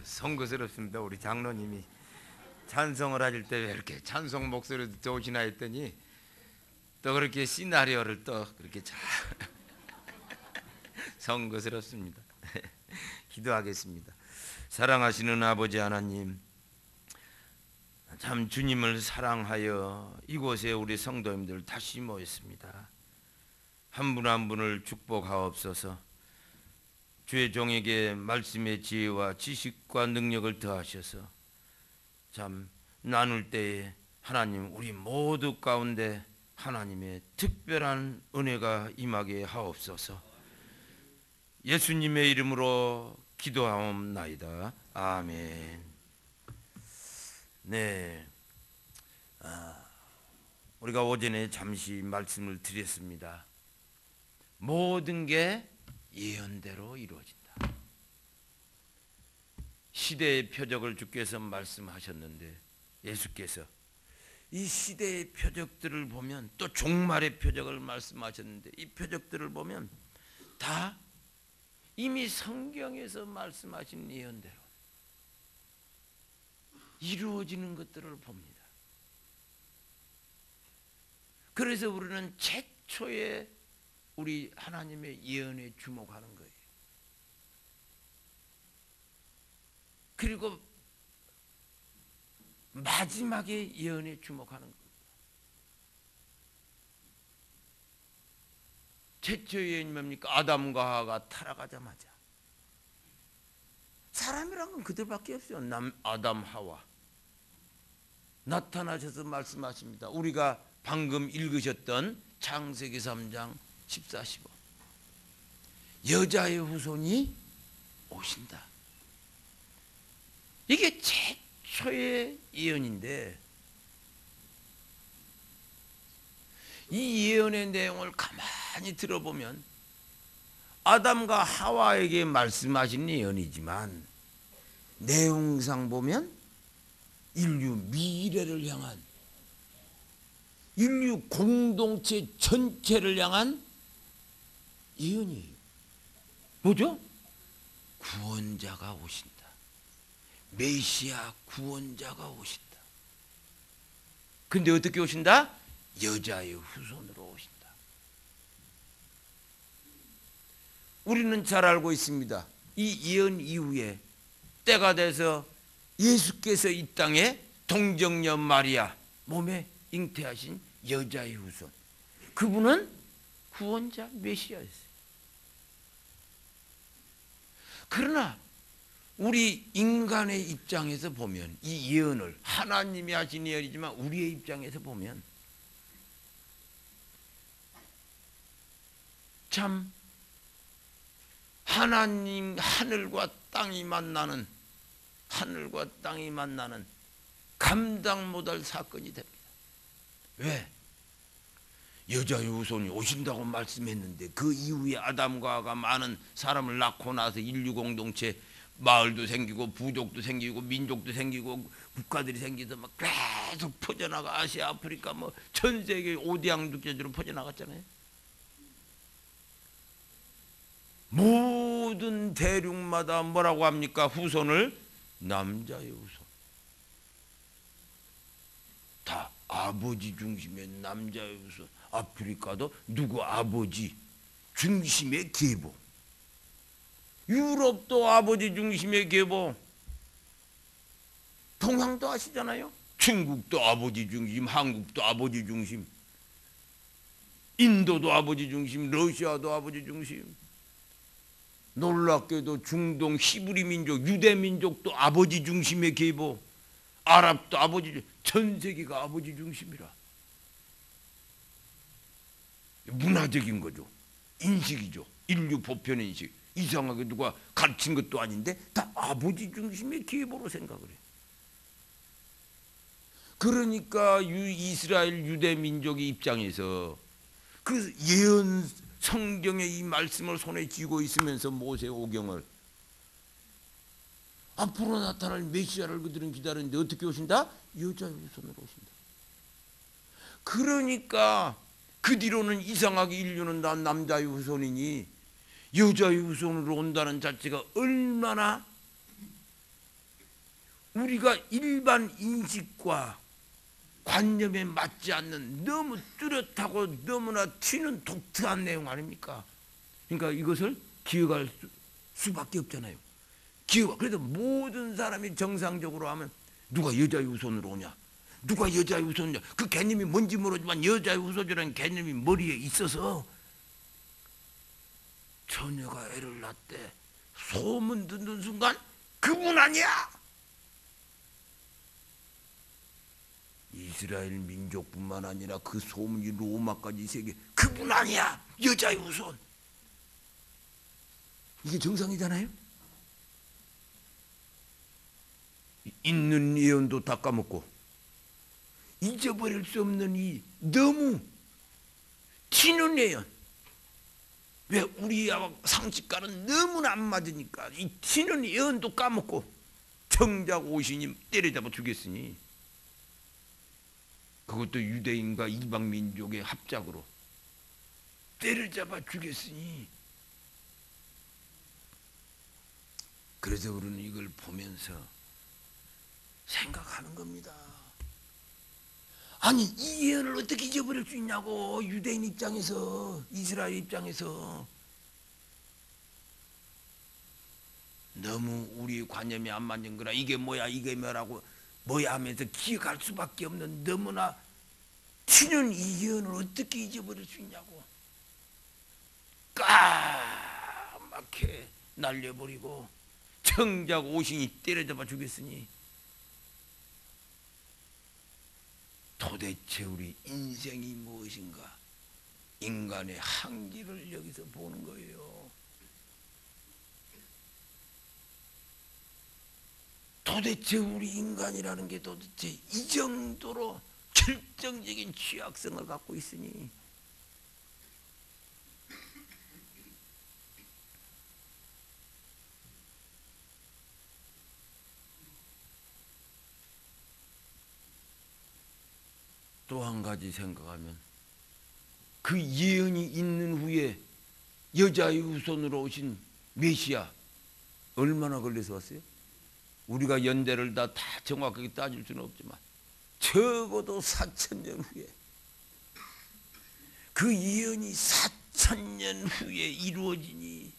송구스럽습니다. 우리 장로님이 찬송을 하실 때 왜 이렇게 찬송 목소리도 좋으시나 했더니 또 그렇게 시나리오를 또 그렇게 잘 송구스럽습니다. 기도하겠습니다. 사랑하시는 아버지 하나님, 참 주님을 사랑하여 이곳에 우리 성도님들 다시 모였습니다. 한 분 한 분을 축복하옵소서. 주의 종에게 말씀의 지혜와 지식과 능력을 더하셔서 참 나눌 때에 하나님 우리 모두 가운데 하나님의 특별한 은혜가 임하게 하옵소서. 예수님의 이름으로 기도하옵나이다. 아멘. 네, 우리가 오전에 잠시 말씀을 드렸습니다. 모든 게 예언대로 이루어진다. 시대의 표적을 주께서 말씀하셨는데, 예수께서 이 시대의 표적들을 보면, 또 종말의 표적을 말씀하셨는데, 이 표적들을 보면 다 이미 성경에서 말씀하신 예언대로 이루어지는 것들을 봅니다. 그래서 우리는 최초의 우리 하나님의 예언에 주목하는 거예요. 그리고 마지막에 예언에 주목하는 겁니다. 최초의 예언이 뭡니까? 아담과 하와가 타락하자마자. 사람이란 건 그들밖에 없어요. 아담, 하와. 나타나셔서 말씀하십니다. 우리가 방금 읽으셨던 창세기 3장 14, 15. 여자의 후손이 오신다. 이게 최초의 예언인데, 이 예언의 내용을 가만히 들어보면 아담과 하와에게 말씀하신 예언이지만 내용상 보면 인류 미래를 향한, 인류 공동체 전체를 향한 예언이에요. 뭐죠? 구원자가 오신다. 메시아 구원자가 오신다. 근데 어떻게 오신다? 여자의 후손으로 오신다. 우리는 잘 알고 있습니다. 이 예언 이후에 때가 돼서 예수께서 이 땅에 동정녀 마리아 몸에 잉태하신 여자의 후손, 그분은 구원자 메시아였어요. 그러나 우리 인간의 입장에서 보면 이 예언을, 하나님이 하신 예언이지만 우리의 입장에서 보면 참 하나님, 하늘과 땅이 만나는 감당 못할 사건이 됩니다. 왜? 여자의 후손이 오신다고 말씀했는데 그 이후에 아담과 하와가 많은 사람을 낳고 나서 인류 공동체, 마을도 생기고 부족도 생기고 민족도 생기고 국가들이 생기서 막 계속 퍼져나가 아시아, 아프리카 뭐 전 세계 5대 양육제주로 퍼져나갔잖아요. 모든 대륙마다 뭐라고 합니까? 후손을 남자의 후손. 다 아버지 중심의 남자의 후손. 아프리카도 누구 아버지 중심의 계보. 유럽도 아버지 중심의 계보. 동양도 아시잖아요. 중국도 아버지 중심, 한국도 아버지 중심, 인도도 아버지 중심, 러시아도 아버지 중심. 놀랍게도 중동 히브리 민족, 유대 민족도 아버지 중심의 계보. 아랍도 아버지 중심, 전 세계가 아버지 중심이라. 문화적인 거죠. 인식이죠. 인류 보편 인식. 이상하게 누가 가르친 것도 아닌데 다 아버지 중심의 계보로 생각을 해요. 그러니까 이스라엘 유대 민족의 입장에서 그 예언 성경의 이 말씀을 손에 쥐고 있으면서 모세 오경을, 앞으로 나타날 메시아를 그들은 기다리는데 어떻게 오신다? 여자의 후손으로 오신다. 그러니까 그 뒤로는 이상하게 인류는 다 남자의 후손이니 여자의 후손으로 온다는 자체가 얼마나 우리가 일반 인식과 관념에 맞지 않는 너무 뚜렷하고 너무나 튀는 독특한 내용 아닙니까? 그러니까 이것을 기억할 수밖에 없잖아요. 그래서 모든 사람이 정상적으로 하면 누가 여자의 후손으로 오냐? 누가 여자의 후손이냐? 그 개념이 뭔지 모르지만 여자의 후손이라는 개념이 머리에 있어서 처녀가 애를 낳대 소문 듣는 순간 그분 아니야! 이스라엘 민족뿐만 아니라 그 소문이 로마까지 세계 그분 아니야! 여자의 후손! 이게 정상이잖아요? 있는 예언도 다 까먹고 잊어버릴 수 없는 이 너무 튀는 예언. 왜? 우리와 상식과는 너무나 안 맞으니까 이 튀는 예언도 까먹고 정작 오시니 때려잡아 주겠으니, 그것도 유대인과 이방 민족의 합작으로 때려잡아 주겠으니, 그래서 우리는 이걸 보면서 생각하는 겁니다. 아니 이 예언을 어떻게 잊어버릴 수 있냐고. 유대인 입장에서, 이스라엘 입장에서 너무 우리 관념이 안 맞는 거라 이게 뭐야 이게 뭐라고 뭐야 하면서 기억할 수밖에 없는 너무나 튀는 이 예언을 어떻게 잊어버릴 수 있냐고. 까맣게 날려버리고 정작 오신이 때려잡아 주겠으니, 도대체 우리 인생이 무엇인가? 인간의 한계를 여기서 보는 거예요. 도대체 우리 인간이라는 게 도대체 이 정도로 결정적인 취약성을 갖고 있으니, 또 한 가지 생각하면 그 예언이 있는 후에 여자의 후손으로 오신 메시아 얼마나 걸려서 왔어요? 우리가 연대를 다 정확하게 따질 수는 없지만 적어도 4,000년 후에, 그 예언이 4,000년 후에 이루어지니,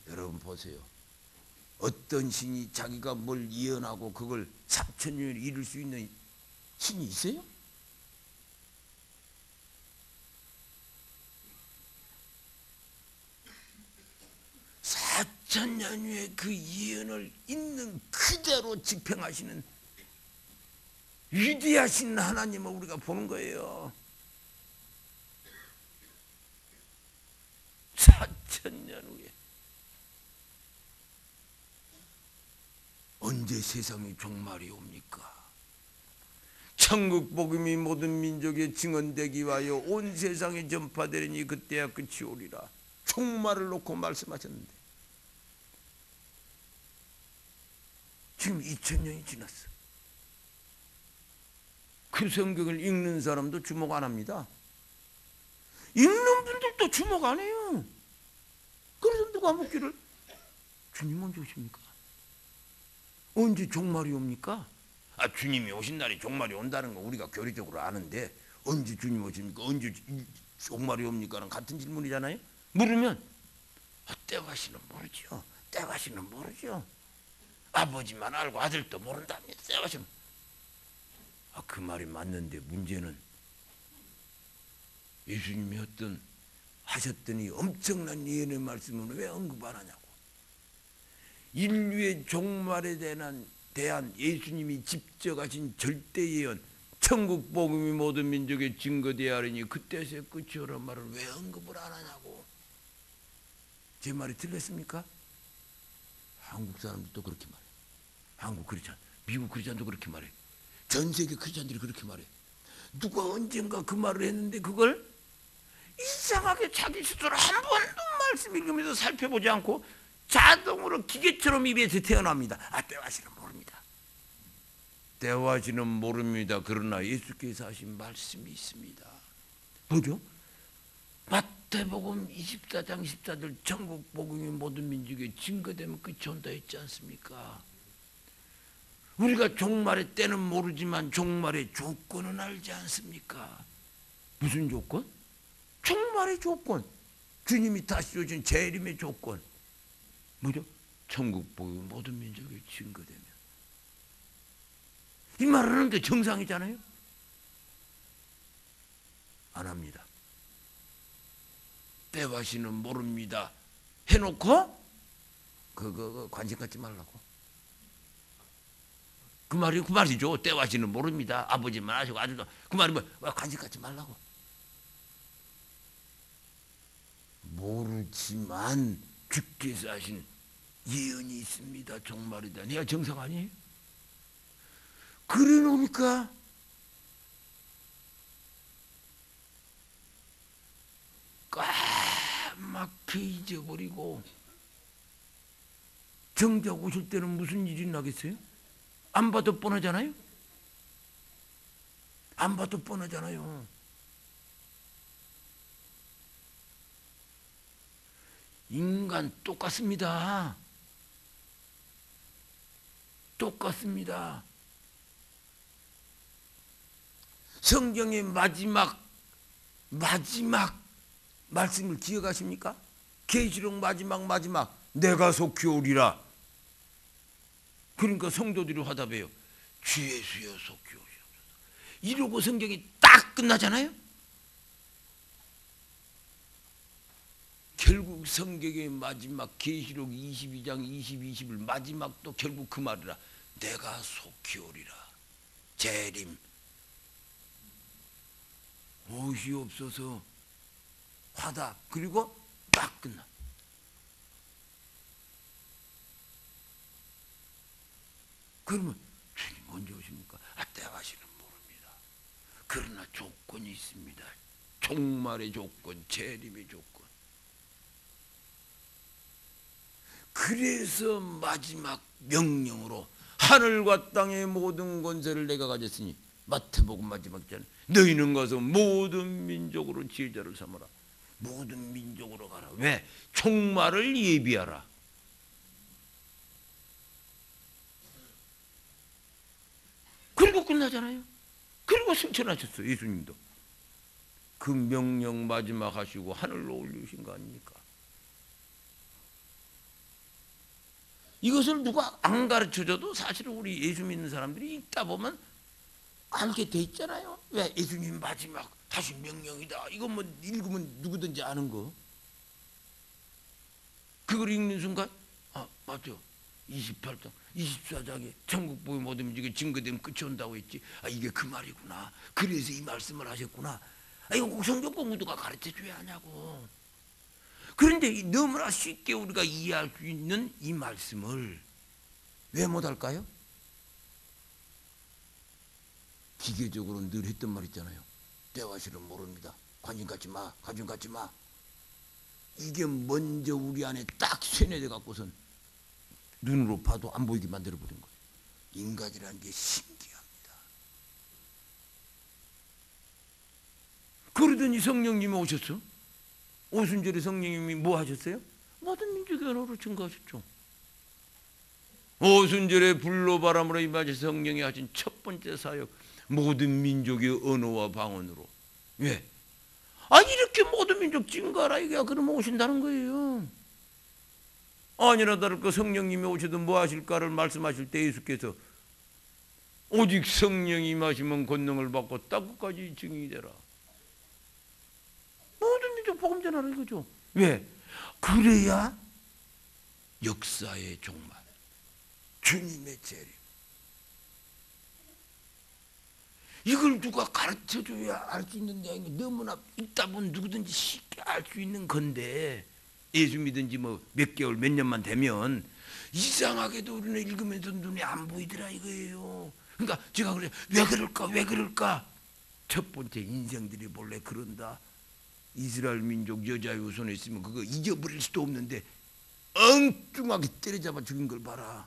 여러분 보세요. 어떤 신이 자기가 뭘 예언하고 그걸 4,000년을 이룰 수 있는 신이 있어요? (4,000년) 후에 그 예언을 있는 그대로 집행하시는 위대하신 하나님을 우리가 보는 거예요. 4,000년 후에. 언제 세상의 종말이 옵니까? 천국 복음이 모든 민족에 증언되기 위하여 온 세상에 전파되리니 그때야 끝이 오리라. 종말을 놓고 말씀하셨는데 지금 2000년이 지났어. 그 성경을 읽는 사람도 주목 안 합니다. 읽는 분들도 주목 안 해요. 그래서 누가 묻기를 주님 언제 오십니까? 언제 종말이 옵니까? 주님이 오신 날이 종말이 온다는 거 우리가 교리적으로 아는데 언제 주님 오십니까? 언제 종말이 옵니까?는 같은 질문이잖아요. 물으면 때와 시는 모르죠. 때와 시는 모르죠. 아버지만 알고 아들도 모른답니다. 때와 시는. 그 말이 맞는데 문제는 예수님이 하셨더니 엄청난 예언의 말씀은 왜 언급 안 하냐고. 인류의 종말에 대한 예수님이 직접 하신 절대 예언, 천국 복음이 모든 민족에 증거되어야 하리니 그때서야 끝이 오란 말을 왜 언급을 안 하냐고. 제 말이 틀렸습니까? 한국 사람들도 그렇게 말해. 한국 크리스찬, 미국 크리스찬도 그렇게 말해. 전 세계 크리스찬들이 그렇게 말해. 누가 언젠가 그 말을 했는데 그걸 이상하게 자기 스스로 한 번도 말씀 읽으면서 살펴보지 않고 자동으로 기계처럼 입에서 태어납니다. 때와 시는 모릅니다. 때와 시는 모릅니다. 그러나 예수께서 하신 말씀이 있습니다. 뭐죠? 마태복음 24장 14절 천국 복음이 모든 민족에 증거되면 끝이 온다 했지 않습니까? 우리가 종말의 때는 모르지만 종말의 조건은 알지 않습니까? 무슨 조건? 종말의 조건. 주님이 다시 오신 재림의 조건. 뭐죠? 천국 복이 모든 민족에 증거되면. 이 말을 하는 게 정상이잖아요. 안 합니다. 때와 시는 모릅니다 해놓고 그거 관심 갖지 말라고. 그 말이죠. 때와 시는 모릅니다. 아버지만 아시고 아들도. 그 말이 뭐 관심 갖지 말라고. 모르지만 주께서 하신 예언이 있습니다. 종말이다. 내가 정상 아니에요? 그래 놓으니까 까맣게 잊어버리고 정작 오실 때는 무슨 일이 나겠어요? 안 봐도 뻔하잖아요. 안 봐도 뻔하잖아요. 인간 똑같습니다. 똑같습니다. 성경의 마지막 말씀을 기억하십니까? 계시록 마지막 내가 속히 오리라. 그러니까 성도들이 화답해요. 주 예수여 속히 오시옵소서. 이러고 성경이 딱 끝나잖아요. 결국 성경의 마지막 계시록 22장 20을 마지막도 결국 그 말이라. 내가 속히 오리라. 재림 오시옵소서. 화답. 그리고 딱 끝나. 그러면 주님 언제 오십니까? 때와 시는 모릅니다. 그러나 조건이 있습니다. 종말의 조건, 재림의 조건. 그래서 마지막 명령으로 하늘과 땅의 모든 권세를 내가 가졌으니 마태복음 마지막 절 너희는 가서 모든 민족으로 제자를 삼아라. 모든 민족으로 가라. 왜? 종말을 예비하라. 그리고 끝나잖아요. 그리고 승천하셨어요. 예수님도. 그 명령 마지막 하시고 하늘로 올리신 거 아닙니까? 이것을 누가 안 가르쳐줘도 사실은 우리 예수 믿는 사람들이 읽다 보면 알게 돼 있잖아요. 왜? 예수님 마지막 다시 명령이다. 이건 뭐 읽으면 누구든지 아는 거. 그걸 읽는 순간 맞죠. 28장 24장에 천국 복이 모든 민족에 증거되면 끝이 온다고 했지. 이게 그 말이구나. 그래서 이 말씀을 하셨구나. 이거 꼭 성경 공부도가 가르쳐줘야 하냐고. 그런데 너무나 쉽게 우리가 이해할 수 있는 이 말씀을 왜 못할까요? 기계적으로 늘 했던 말 있잖아요. 때와 시는 모릅니다. 관심 갖지 마. 관심 갖지 마. 이게 먼저 우리 안에 딱 세뇌돼 갖고선 눈으로 봐도 안 보이게 만들어버린 거예요. 인간이라는 게 신기합니다. 그러더니 성령님이 오셨어. 오순절에 성령님이 뭐 하셨어요? 모든 민족의 언어로 증거하셨죠. 오순절에 불로 바람으로 임하신 성령이 하신 첫 번째 사역, 모든 민족의 언어와 방언으로. 왜? 이렇게 모든 민족 증거하라 이게 그러면 오신다는 거예요. 아니나 다를까 성령님이 오셔도 뭐 하실까를 말씀하실 때 예수께서 오직 성령이 임하시면 권능을 받고 땅끝까지 증인이 되라. 모든 민족 복음 전하라 이거죠. 왜? 그래야 역사의 종말, 주님의 재림. 이걸 누가 가르쳐줘야 알 수 있는 게 아니고 너무나 읽다 보면 누구든지 쉽게 알 수 있는 건데 예수 믿은지 뭐 몇 개월 몇 년만 되면 이상하게도 우리는 읽으면서 눈에 안 보이더라 이거예요. 그러니까 제가 그래 왜 그럴까? 첫 번째 인생들이 본래 그런다. 이스라엘 민족 여자의 후손에 있으면 그거 잊어버릴 수도 없는데 엉뚱하게 때려잡아 죽인 걸 봐라.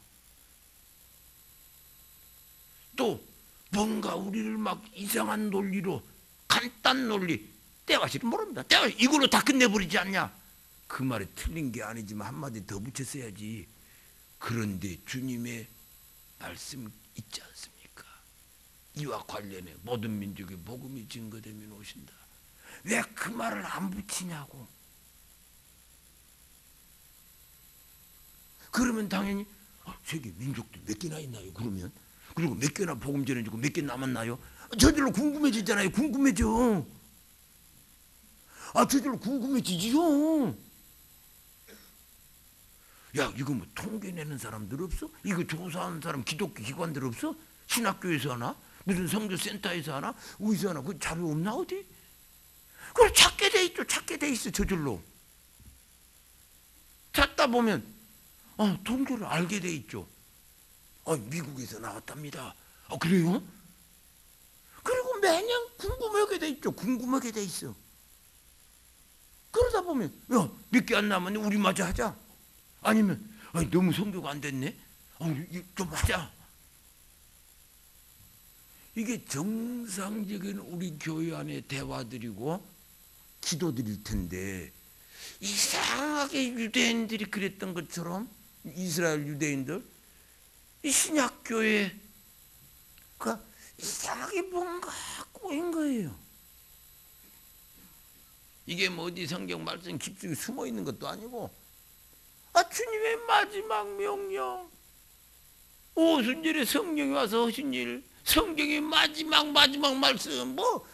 또 뭔가 우리를 막 이상한 논리로 간단 논리 때와 시는 모릅니다. 때와 이걸로 다 끝내버리지 않냐. 그 말이 틀린 게 아니지만 한마디 더 붙였어야지. 그런데 주님의 말씀 있지 않습니까? 이와 관련해 모든 민족의 복음이 증거되면 오신다. 왜 그 말을 안 붙이냐고. 그러면 당연히 세계 민족들 몇 개나 있나요? 그러면 그리고 몇 개나 복음 전해주고 몇 개 남았나요? 저절로 궁금해지잖아요. 궁금해져. 저절로 궁금해지지요. 야, 이거 뭐 통계 내는 사람들 없어? 이거 조사하는 사람 기독교 기관들 없어? 신학교에서 하나? 무슨 성교센터에서 하나? 어디서 하나? 그 자료 없나 어디? 그걸 찾게 돼 있죠. 찾게 돼 있어. 저절로. 찾다 보면 통계를 알게 돼 있죠. 미국에서 나왔답니다. 그래요? 그리고 매년 궁금하게 돼 있죠. 궁금하게 돼 있어. 그러다 보면 야, 몇 개 안 남았네. 우리 마저 하자. 아니면 너무 성교가 안 됐네. 좀 하자. 이게 정상적인 우리 교회 안의 대화들이고 기도들일 텐데 이상하게 유대인들이 그랬던 것처럼 이스라엘 유대인들 이 신약교회가 이상하게 뭔가 꼬인 거예요. 이게 뭐 어디 성경 말씀 깊숙이 숨어 있는 것도 아니고 주님의 마지막 명령, 오순절에 성령이 와서 하신 일, 성경의 마지막 말씀, 뭐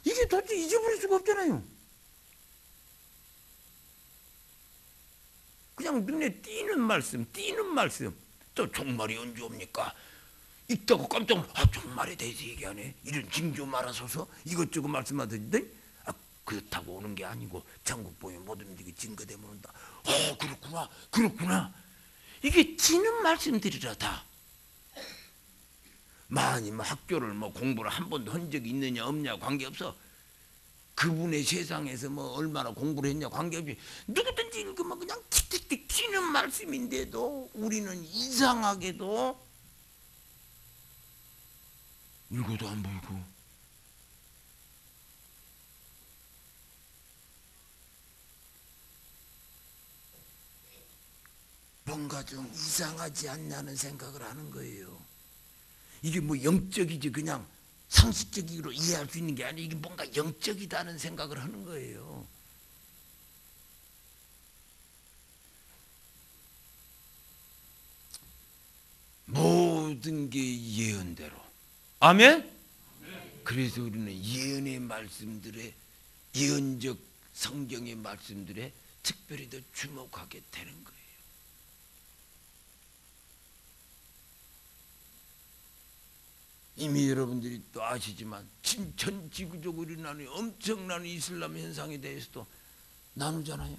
이게 도대체 잊어버릴 수가 없잖아요. 그냥 눈에 띄는 말씀. 또 종말이 언제 옵니까? 있다고 깜짝 놀라. 종말에 대해서 얘기하네. 이런 징조 말하소서. 이것저것 말씀하던데 그렇다고 오는 게 아니고 천국 보면 모든 민족이 증거되면 온다. 그렇구나. 이게 지는 말씀들이라 다. 만이 학교를 공부를 한 번도 한 적이 있느냐 없냐 관계없어. 그분의 세상에서 얼마나 공부를 했냐 관계없이 누구든지 읽으면 그냥 틱틱틱 튀는 말씀인데도 우리는 이상하게도 읽어도 안 보이고 뭔가 좀 이상하지 않냐는 생각을 하는 거예요. 이게 영적이지 그냥 상식적으로 이해할 수 있는 게 아니라 이게 뭔가 영적이다는 생각을 하는 거예요. 모든 게 예언대로. 아멘? 그래서 우리는 예언의 말씀들에 예언적 성경의 말씀들에 특별히 더 주목하게 되는 거예요. 이미 여러분들이 또 아시지만 전 지구적으로 일어나는 엄청난 이슬람 현상에 대해서도 나누잖아요.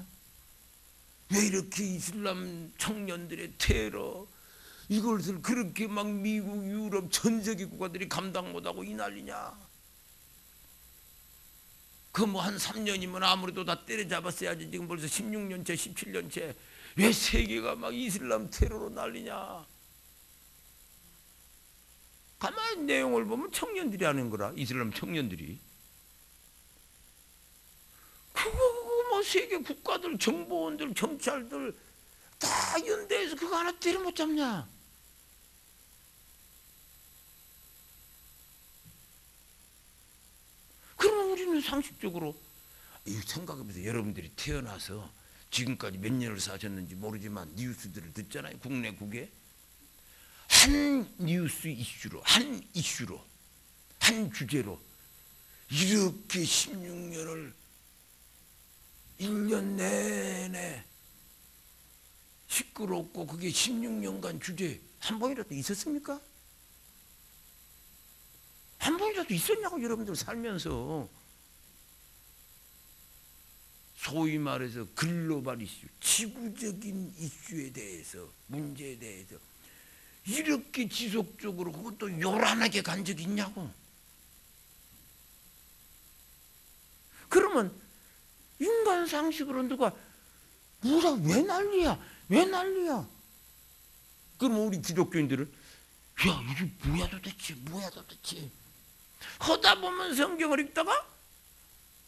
왜 이렇게 이슬람 청년들의 테러 이것을 그렇게 미국, 유럽 전 세계 국가들이 감당 못하고 이 난리냐. 한 3년이면 아무래도 다 때려잡았어야지. 지금 벌써 16년째 17년째 왜 세계가 이슬람 테러로 난리냐. 가만히 내용을 보면 청년들이 하는 거라. 이슬람 청년들이. 그거 세계 국가들, 정보원들, 경찰들 다 연대해서 그거 하나 때려 못 잡냐. 그러면 우리는 상식적으로 생각해보세요. 여러분들이 태어나서 지금까지 몇 년을 사셨는지 모르지만 뉴스들을 듣잖아요. 국내국에. 한 뉴스 이슈로, 한 주제로 이렇게 16년을 1년 내내 시끄럽고 그게 16년간 주제 한 번이라도 있었습니까? 한 번이라도 있었냐고 여러분들 살면서. 소위 말해서 글로벌 이슈, 지구적인 이슈에 대해서, 문제에 대해서 이렇게 지속적으로 그것도 요란하게 간 적이 있냐고. 그러면 인간 상식으로 누가 뭐라 왜 난리야. 그러면 우리 기독교인들은 야 이게 뭐야 도대체 하다 보면 성경을 읽다가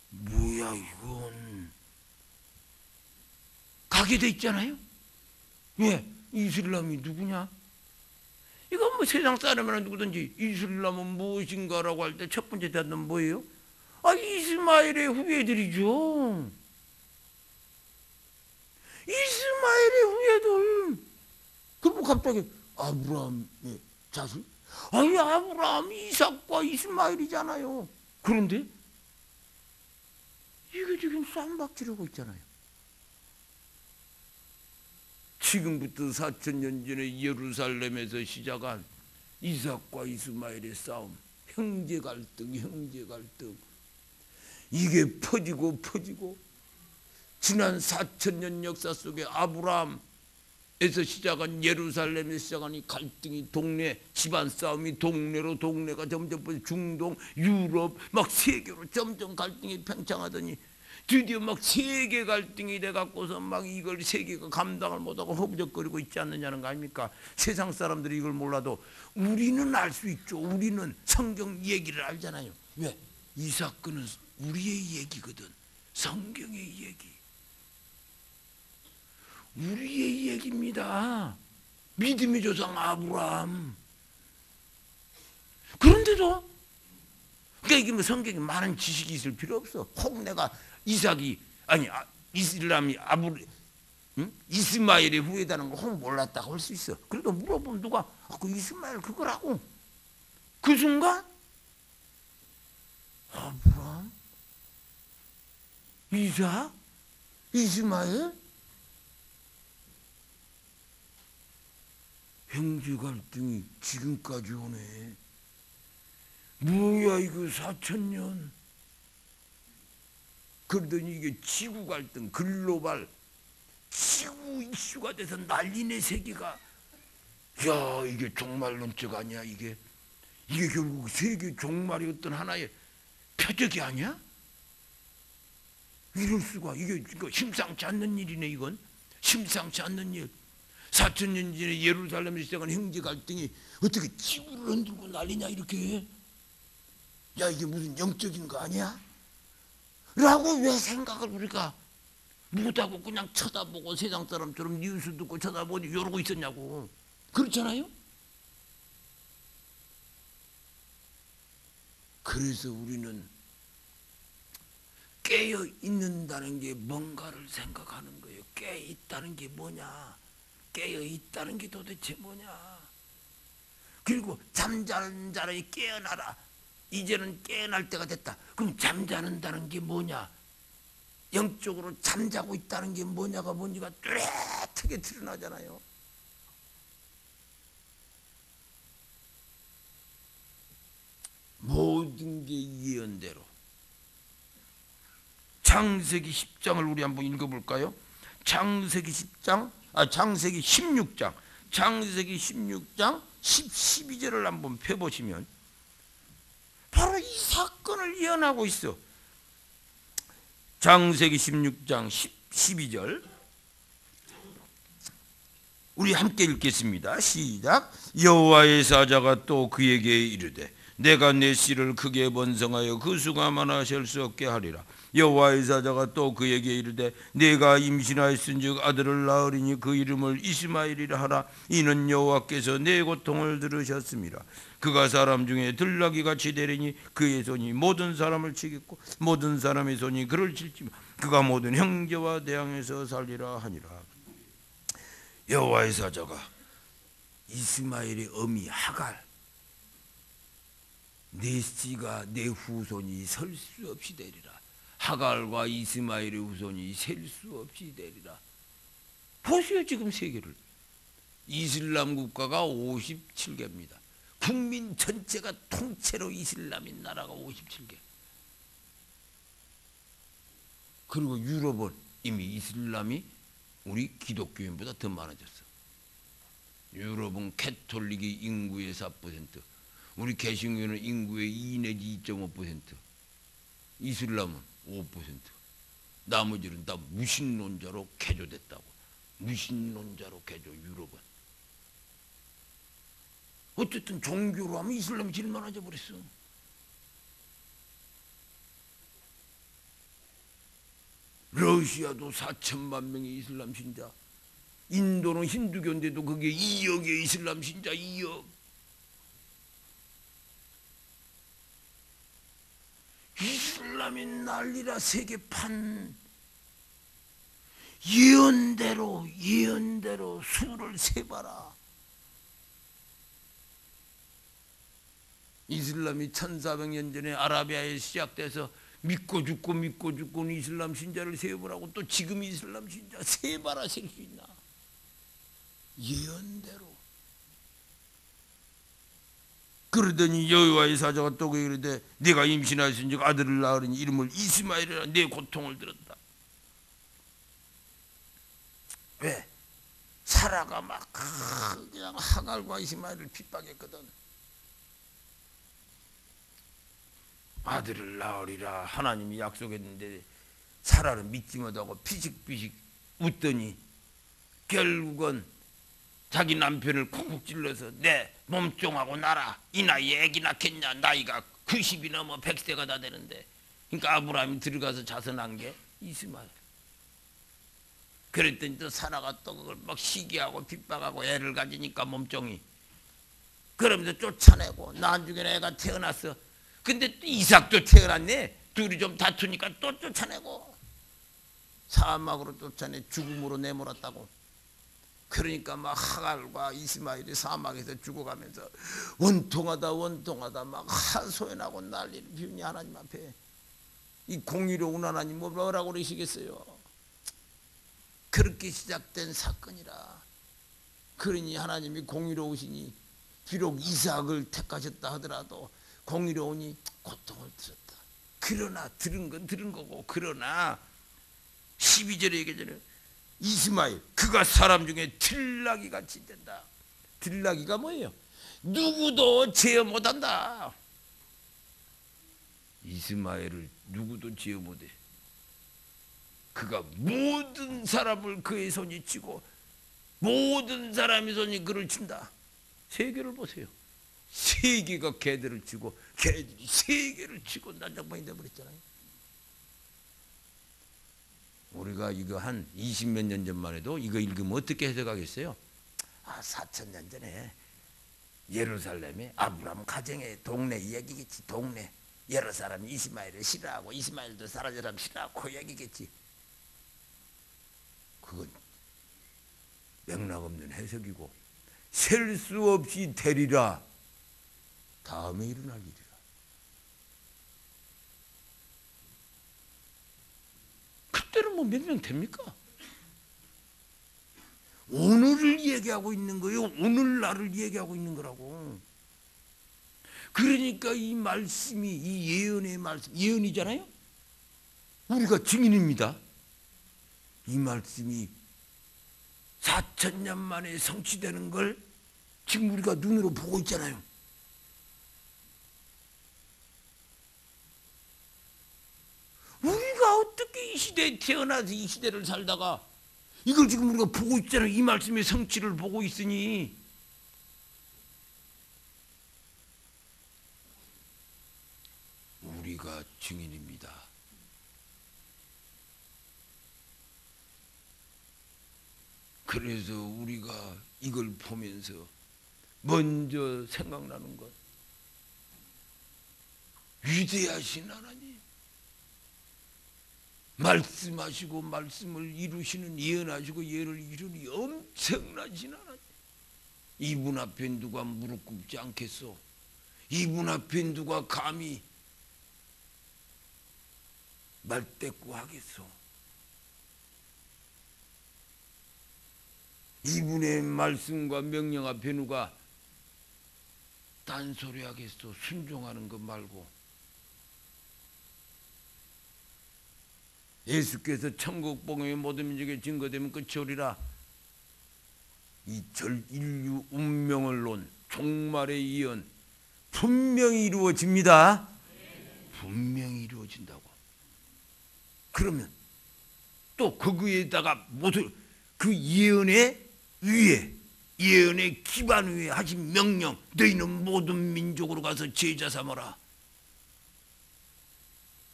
뭐야 이건 가게 돼 있잖아요. 왜? 이슬람이 누구냐? 이거 뭐 세상 사람이나 누구든지 이슬람은 무엇인가라고 할 때 첫 번째 대답은 뭐예요? 이스마엘의 후예들이죠. 이스마엘의 후예들. 그리고 갑자기 아브라함의 자식? 아브라함, 이삭과 이스마엘이잖아요. 그런데 이게 지금 쌈박질하고 있잖아요. 지금부터 4,000년 전에 예루살렘에서 시작한 이삭과 이스마엘의 싸움, 형제 갈등, 이게 퍼지고 지난 4,000년 역사 속에 아브라함에서 시작한 예루살렘에서 시작한 이 갈등이 동네 집안 싸움이 동네가 점점 중동, 유럽 막 세계로 점점 갈등이 팽창하더니 드디어 막 세계 갈등이 돼갖고서 막 이걸 세계가 감당을 못하고 허부적거리고 있지 않느냐는 거 아닙니까? 세상 사람들이 이걸 몰라도 우리는 알 수 있죠. 우리는 성경 얘기를 알잖아요. 왜? 이 사건은 우리의 얘기거든. 성경의 얘기. 우리의 얘기입니다. 믿음의 조상 아브라함. 그런데도 그러니까 이게 뭐 성경에 많은 지식이 있을 필요 없어. 혹 내가 이슬람이 이스마엘의 후예다는 거 혹 몰랐다고 할 수 있어. 그래도 물어보면 누가 그 이스마엘 그거라고. 그 순간 아브라함, 이삭, 이스마엘 형제 갈등이 지금까지 오네. 뭐야 이거 4,000년. 그러더니 이게 지구 갈등, 글로벌 지구 이슈가 돼서 난리네 세계가. 야 이게 종말론적 아니야 이게. 이게 결국 세계 종말이 어떤 하나의 표적이 아니야? 이럴 수가. 이게 심상치 않는 일이네. 이건 심상치 않는 일. 4,000년 전에 예루살렘에서 시작한 형제 갈등이 어떻게 지구를 흔들고 난리냐 이렇게. 야 이게 무슨 영적인 거 아니야? 라고 왜 생각을 우리가 못하고 그냥 쳐다보고 세상 사람처럼 뉴스 듣고 쳐다보고 이러고 있었냐고. 그렇잖아요? 그래서 우리는 깨어 있는다는 게 뭔가를 생각하는 거예요. 깨어 있다는 게 뭐냐? 깨어 있다는 게 도대체 뭐냐? 그리고 잠자는 자를 깨어나라. 이제는 깨어날 때가 됐다. 그럼 잠자는다는 게 뭐냐? 영적으로 잠자고 있다는 게 뭐냐가 뭔지가 뚜렷하게 드러나잖아요. 모든 게 예언대로. 창세기 10장을 우리 한번 읽어볼까요? 창세기 16장 창세기 16장 12절을 한번 펴보시면 바로 이 사건을 예언하고 있어. 창세기 16장 12절 우리 함께 읽겠습니다. 시작. 여호와의 사자가 또 그에게 이르되 내가 내 씨를 크게 번성하여 그 수가 많아 셀 수 없게 하리라. 여호와의 사자가 또 그에게 이르되 내가 임신하였은즉 아들을 낳으리니 그 이름을 이스마엘이라 하라. 이는 여호와께서 내 고통을 들으셨습니다. 그가 사람 중에 들나귀같이 되리니 그의 손이 모든 사람을 치겠고 모든 사람의 손이 그를 칠지만 그가 모든 형제와 대항해서 살리라 하니라. 여호와의 사자가 이스마엘의 어미 하갈, 내 씨가 내 후손이 설 수 없이 되리라. 하갈과 이스마엘의 후손이 셀 수 없이 되리라. 보세요 지금 세계를. 이슬람 국가가 57개입니다. 국민 전체가 통째로 이슬람인 나라가 57개. 그리고 유럽은 이미 이슬람이 우리 기독교인보다 더 많아졌어. 유럽은 캐톨릭이 인구의 4%, 우리 개신교는 인구의 2 내지 2.5%, 이슬람은 5%. 나머지는 다 무신론자로 개조됐다고. 무신론자로 개조. 유럽은 어쨌든 종교로 하면 이슬람이 제일 많아져 버렸어. 러시아도 4천만 명의 이슬람 신자, 인도는 힌두교인데도 그게 2억의 이슬람 신자. 2억. 이슬람이 난리라. 세계판 예언대로 수를 세봐라. 이슬람이 1400년 전에 아라비아에 시작돼서 믿고 죽고 이슬람 신자를 세어보라고. 또 지금 이슬람 신자 세봐라. 셀 수 있나? 예언대로. 그러더니 여호와의 사자가 또 그러되 내가 임신하였은즉 아들을 낳으리니 이름을 이스마엘이라. 내 고통을 들었다. 왜? 사라가 막 그냥 하갈과 이스마엘을 핍박했거든. 아들을 낳으리라 하나님이 약속했는데 사라는 믿지 못하고 피식피식 웃더니 결국은 자기 남편을 쿡쿡 찔러서 내 몸종하고 나라. 이 나이에 애기 낳겠냐. 나이가 90이 넘어 100세가 다 되는데. 그러니까 아브라함이 들어가서 자선한 게 이스마엘. 그랬더니 또 사라가 또 그걸 막 시기하고 핍박하고 애를 가지니까 몸종이. 그러면서 쫓아내고 나중에 애가 태어났어. 근데 또 이삭도 태어났네. 둘이 좀 다투니까 또 쫓아내고 사막으로 쫓아내 죽음으로 내몰았다고. 그러니까 막 하갈과 이스마엘이 사막에서 죽어가면서 원통하다 막 하소연하고 난리를 피우니 하나님 앞에. 이 공의로운 하나님 뭐라고 그러시겠어요? 그렇게 시작된 사건이라. 그러니 하나님이 공의로우시니 비록 이삭을 택하셨다 하더라도 공의로우니 고통을 들었다. 그러나 들은 건 들은 거고, 그러나 12절에 얘기하잖아요. 이스마엘 그가 사람 중에 들나귀 같이 된다. 들나귀가 뭐예요? 누구도 제어 못한다. 이스마엘을 누구도 제어 못해. 그가 모든 사람을 그의 손이 치고 모든 사람의 손이 그를 친다. 세계를 보세요. 세계가 개들을 치고 개들이 세계를 치고 난장판이 되어버렸잖아요. 우리가 이거 한 20몇 년 전만 해도 이거 읽으면 어떻게 해석하겠어요? 4,000년 전에 예루살렘에 아브라함 가정의 동네 얘기겠지. 동네 여러 사람이 이스마엘을 싫어하고 이스마엘도 사람 싫어하고 그 얘기겠지. 그건 맥락 없는 해석이고 셀 수 없이 되리라. 다음에 일어날 일이라. 그때는 뭐 몇 명 됩니까? 오늘을 얘기하고 있는 거예요. 오늘날을 얘기하고 있는 거라고. 그러니까 이 말씀이, 이 예언의 말씀, 예언이잖아요. 우리가 증인입니다. 이 말씀이 4,000년 만에 성취되는 걸 지금 우리가 눈으로 보고 있잖아요. 우리가 어떻게 이 시대에 태어나서 이 시대를 살다가 이걸 지금 우리가 보고 있잖아요. 이 말씀의 성취를 보고 있으니. 우리가 증인입니다. 그래서 우리가 이걸 보면서 먼저 생각나는 것, 위대하신 하나님, 말씀하시고 말씀을 이루시는, 예언하시고 예언을 이루니 엄청나신 하나님. 이분 앞에 누가 무릎 꿇지 않겠소? 이분 앞에 누가 감히 말대꾸 하겠소? 이분의 말씀과 명령 앞에 누가 딴소리 하겠소? 순종하는 것 말고. 예수께서 천국 복음의 모든 민족에 증거되면 끝이 오리라. 이 전 인류 운명을 논 종말의 예언 분명히 이루어집니다. 분명히 이루어진다고. 그러면 또 그 위에다가 모두 그 예언의 위에, 예언의 기반 위에 하신 명령, 너희는 모든 민족으로 가서 제자 삼아라.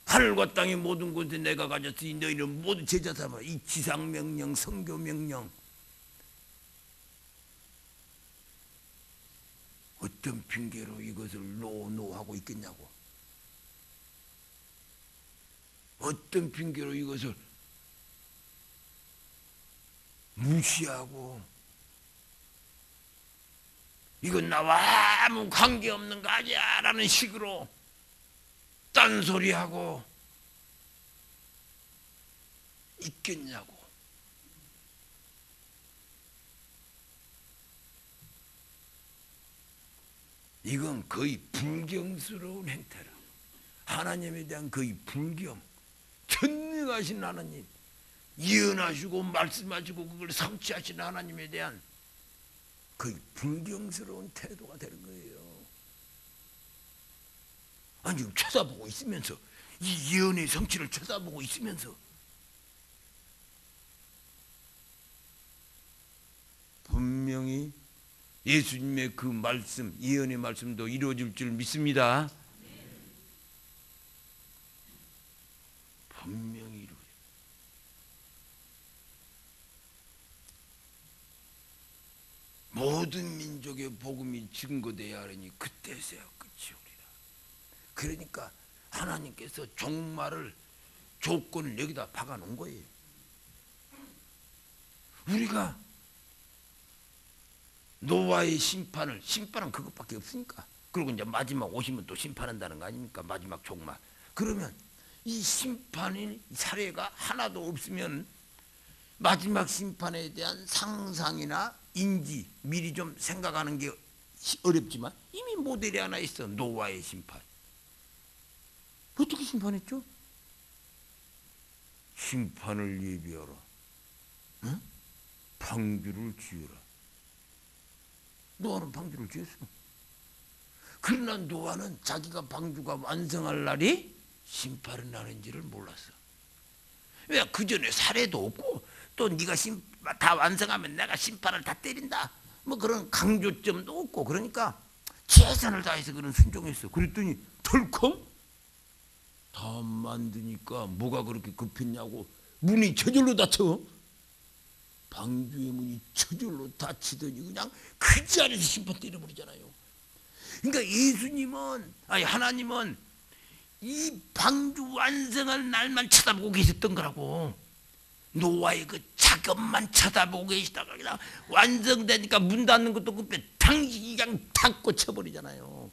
하늘과 땅의 모든 곳에 내가 가졌으니 너희는 모두 제자 삼아라. 이 지상명령, 선교명령. 어떤 핑계로 이것을 노노하고 있겠냐고. 어떤 핑계로 이것을 무시하고 이건 나와 아무 관계없는 거 아니야 라는 식으로 딴소리하고 있겠냐고. 이건 거의 불경스러운 행태라. 하나님에 대한 거의 불경. 전능하신 하나님, 예언하시고 말씀하시고 그걸 성취하신 하나님에 대한 거의 불경스러운 태도가 되는 거예요. 아니 지금 쳐다보고 있으면서, 이 예언의 성취를 쳐다보고 있으면서 분명히 예수님의 그 말씀, 예언의 말씀도 이루어질 줄 믿습니다. 분명히 이루어져. 모든 민족의 복음이 증거되어야 하니 그때서야 끝이 오리라. 그러니까 하나님께서 종말을, 조건을 여기다 박아놓은 거예요. 우리가 노아의 심판은 그것밖에 없으니까. 그리고 이제 마지막 오시면 또 심판한다는 거 아닙니까? 마지막 종말. 그러면 이 심판의 사례가 하나도 없으면 마지막 심판에 대한 상상이나 인지, 미리 좀 생각하는 게 어렵지만 이미 모델이 하나 있어. 노아의 심판. 어떻게 심판했죠? 심판을 예비하라. 응? 방주를 지으라. 노아는 방주를 지었어. 그러나 노아는 자기가 방주가 완성할 날이 심판이 나는지를 몰랐어. 왜? 그 전에 사례도 없고 또 네가 다 완성하면 내가 심판을 다 때린다, 뭐 그런 강조점도 없고, 그러니까 최선을 다해서 그런 순종했어. 그랬더니 덜컹 다 만드니까 뭐가 그렇게 급했냐고 문이 저절로 닫혀. 방주의 문이 저절로 닫히더니 그냥 그 자리에서 심판 때려버리잖아요. 그러니까 예수님은, 아니 하나님은 이 방주 완성할 날만 쳐다보고 계셨던 거라고. 노아의 그 작업만 쳐다보고 계시다가 그냥 완성되니까 문 닫는 것도 급해 당신이 그냥 닫고 쳐버리잖아요.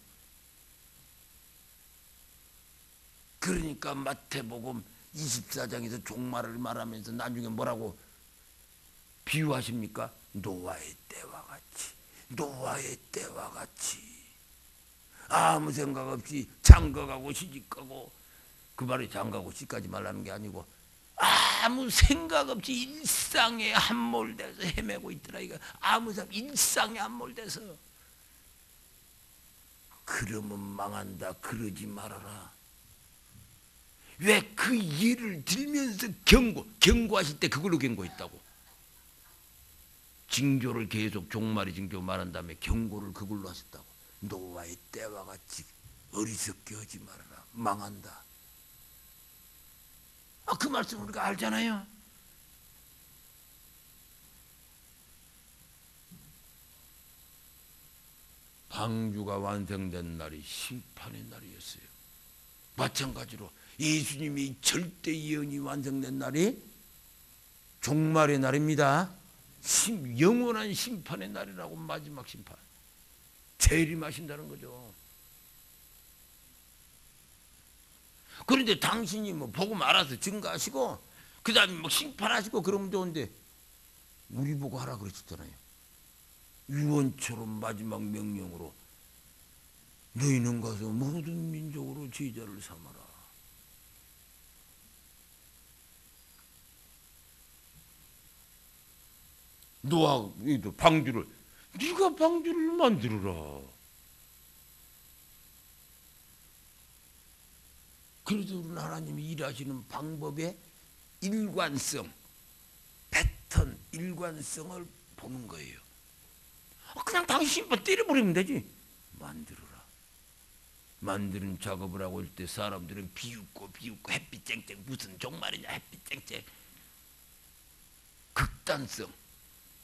그러니까 마태복음 24장에서 종말을 말하면서 나중에 뭐라고 비유하십니까? 노아의 때와 같이, 노아의 때와 같이. 아무 생각 없이 장가가고 시집가고, 그 말이 장가고 시집가지 말라는 게 아니고 아무 생각 없이 일상에 함몰돼서 헤매고 있더라 이거. 아무 생각, 일상에 함몰돼서. 그러면 망한다. 그러지 말아라. 왜? 그 예를 들면서 경고하실 때 그걸로 경고했다고. 징조를 계속 종말의 징조 말한 다음에 경고를 그걸로 하셨다고. 노아의 때와 같이 어리석게 하지 말아라. 망한다. 그 말씀 우리가 알잖아요. 방주가 완성된 날이 심판의 날이었어요. 마찬가지로 예수님이 절대 예언이 완성된 날이 종말의 날입니다. 영원한 심판의 날이라고. 마지막 심판, 재림하신다는 거죠. 그런데 당신이 뭐 복음 알아서 증거하시고 그 다음에 뭐 심판하시고 그러면 좋은데 우리 보고 하라 그러셨잖아요. 유언처럼 마지막 명령으로 너희는 가서 모든 민족으로 제자를 삼아라. 노아도 방주를, 네가 방주를 만들어라. 그래서 우리는 하나님이 일하시는 방법의 일관성, 패턴, 일관성을 보는 거예요. 그냥 당신만 때려버리면 되지. 만들어라. 만드는 작업을 하고 있을 때 사람들은 비웃고 햇빛 쨍쨍, 무슨 종말이냐 햇빛 쨍쨍. 극단성.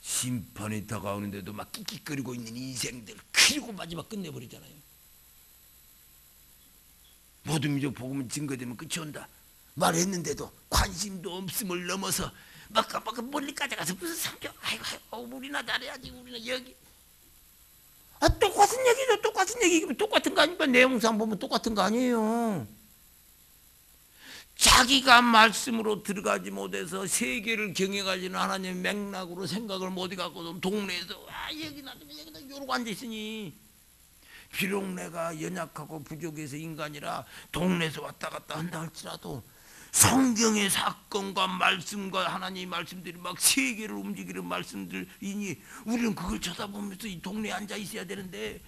심판이 다가오는데도 막 끽끽거리고 있는 인생들, 그리고 마지막 끝내버리잖아요. 모든 민족 복음은 증거되면 끝이 온다. 말했는데도 관심도 없음을 넘어서 막 멀리까지 가서 무슨 성경, 아이고 우리나 잘해야지, 우리는 여기. 똑같은 얘기죠. 똑같은 얘기. 똑같은 거 아닙니까? 내용상 보면 똑같은 거 아니에요. 자기가 말씀으로 들어가지 못해서 세계를 경영하지는 하나님의 맥락으로 생각을 못 해갖고 동네에서 여기나 이러고 앉아있으니, 비록 내가 연약하고 부족해서 인간이라 동네에서 왔다 갔다 한다 할지라도 성경의 사건과 말씀과 하나님의 말씀들이 막 세계를 움직이는 말씀들이니 우리는 그걸 쳐다보면서 이 동네에 앉아 있어야 되는데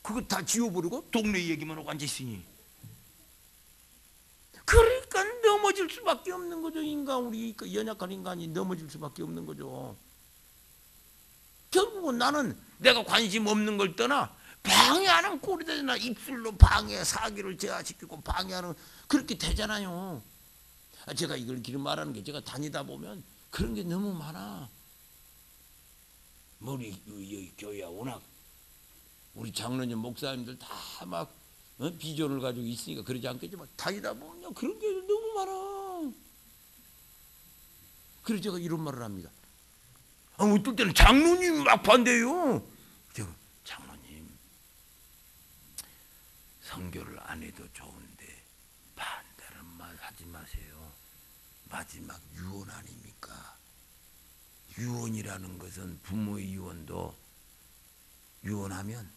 그거 다 지워버리고 동네 얘기만 하고 앉아있으니, 그러니까 넘어질 수밖에 없는 거죠. 인간, 우리 연약한 인간이 넘어질 수밖에 없는 거죠. 결국은 나는 내가 관심 없는 걸 떠나 방해하는 꼴이 되잖아. 입술로 방해, 사기를 제어시키고 방해하는, 그렇게 되잖아요. 제가 이걸 길을 말하는 게, 제가 다니다 보면 그런 게 너무 많아. 우리 여기 교회야 워낙 우리 장로님 목사님들 다 막 비전을 가지고 있으니까 그러지 않겠지만 다니다 보면 그런 게 너무 많아. 그래서 제가 이런 말을 합니다. 어떨 때는 장로님이 막 반대해요. 제가, 장로님 선교를 안 해도 좋은데 반대는 하지 마세요. 마지막 유언 아닙니까? 유언이라는 것은, 부모의 유언도 유언하면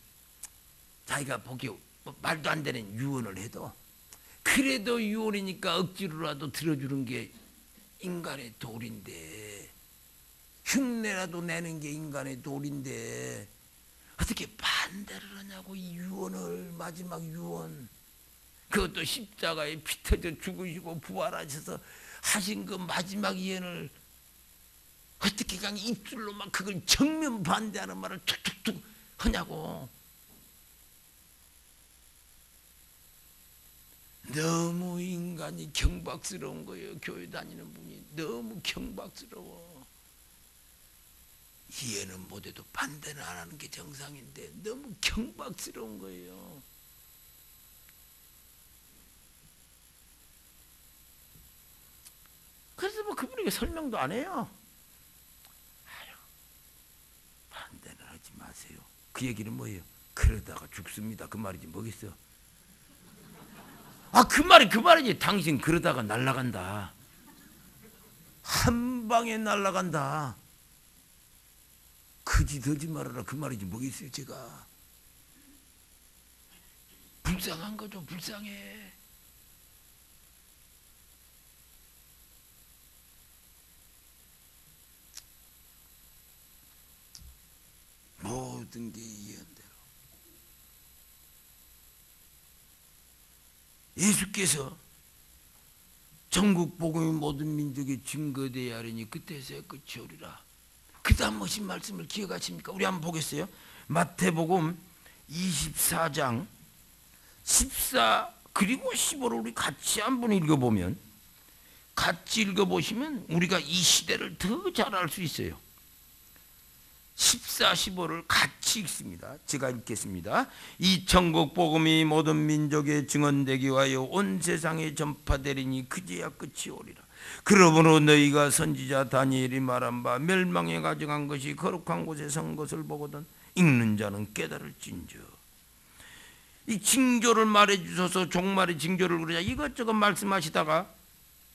자기가 보기에 말도 안 되는 유언을 해도 그래도 유언이니까 억지로라도 들어주는 게 인간의 도리인데, 흉내라도 내는 게 인간의 도리인데 어떻게 반대를 하냐고. 이 유언을, 마지막 유언, 그것도 십자가에 피 터져 죽으시고 부활하셔서 하신 그 마지막 예언을 어떻게 그냥 입술로 막 그걸 정면 반대하는 말을 툭툭툭 하냐고. 너무 인간이 경박스러운 거예요. 교회 다니는 분이 너무 경박스러워. 이해는 못해도 반대는 안 하는 게 정상인데 너무 경박스러운 거예요. 그래서 뭐 그분에게 설명도 안 해요. 반대는 하지 마세요. 그 얘기는 뭐예요? 그러다가 죽습니다. 그 말이지 뭐겠어. 그 말이지. 당신 그러다가 날아간다. 한 방에 날아간다. 거짓 말하라. 그 말이지 뭐겠어요. 제가 불쌍한 거죠. 불쌍해. 모든 게 예언대로. 예수께서 전국 복음이 모든 민족에 증거되어야 하리니 그때서야 끝이 오리라. 그 다음 무슨 말씀을 기억하십니까? 우리 한번 보겠어요. 마태복음 24장 14 그리고 15를 우리 같이 한번 읽어보면, 같이 읽어보시면 우리가 이 시대를 더 잘 알 수 있어요. 14, 15를 같이 읽습니다. 제가 읽겠습니다. 이 천국 복음이 모든 민족에 증언되기 위하여 온 세상에 전파되리니 그제야 끝이 오리라. 그러므로 너희가 선지자 다니엘이 말한 바 멸망에 가져간 것이 거룩한 곳에 선 것을 보거든 읽는 자는 깨달을진저. 이 징조를 말해 주셔서 종말의 징조를 그러자 이것저것 말씀하시다가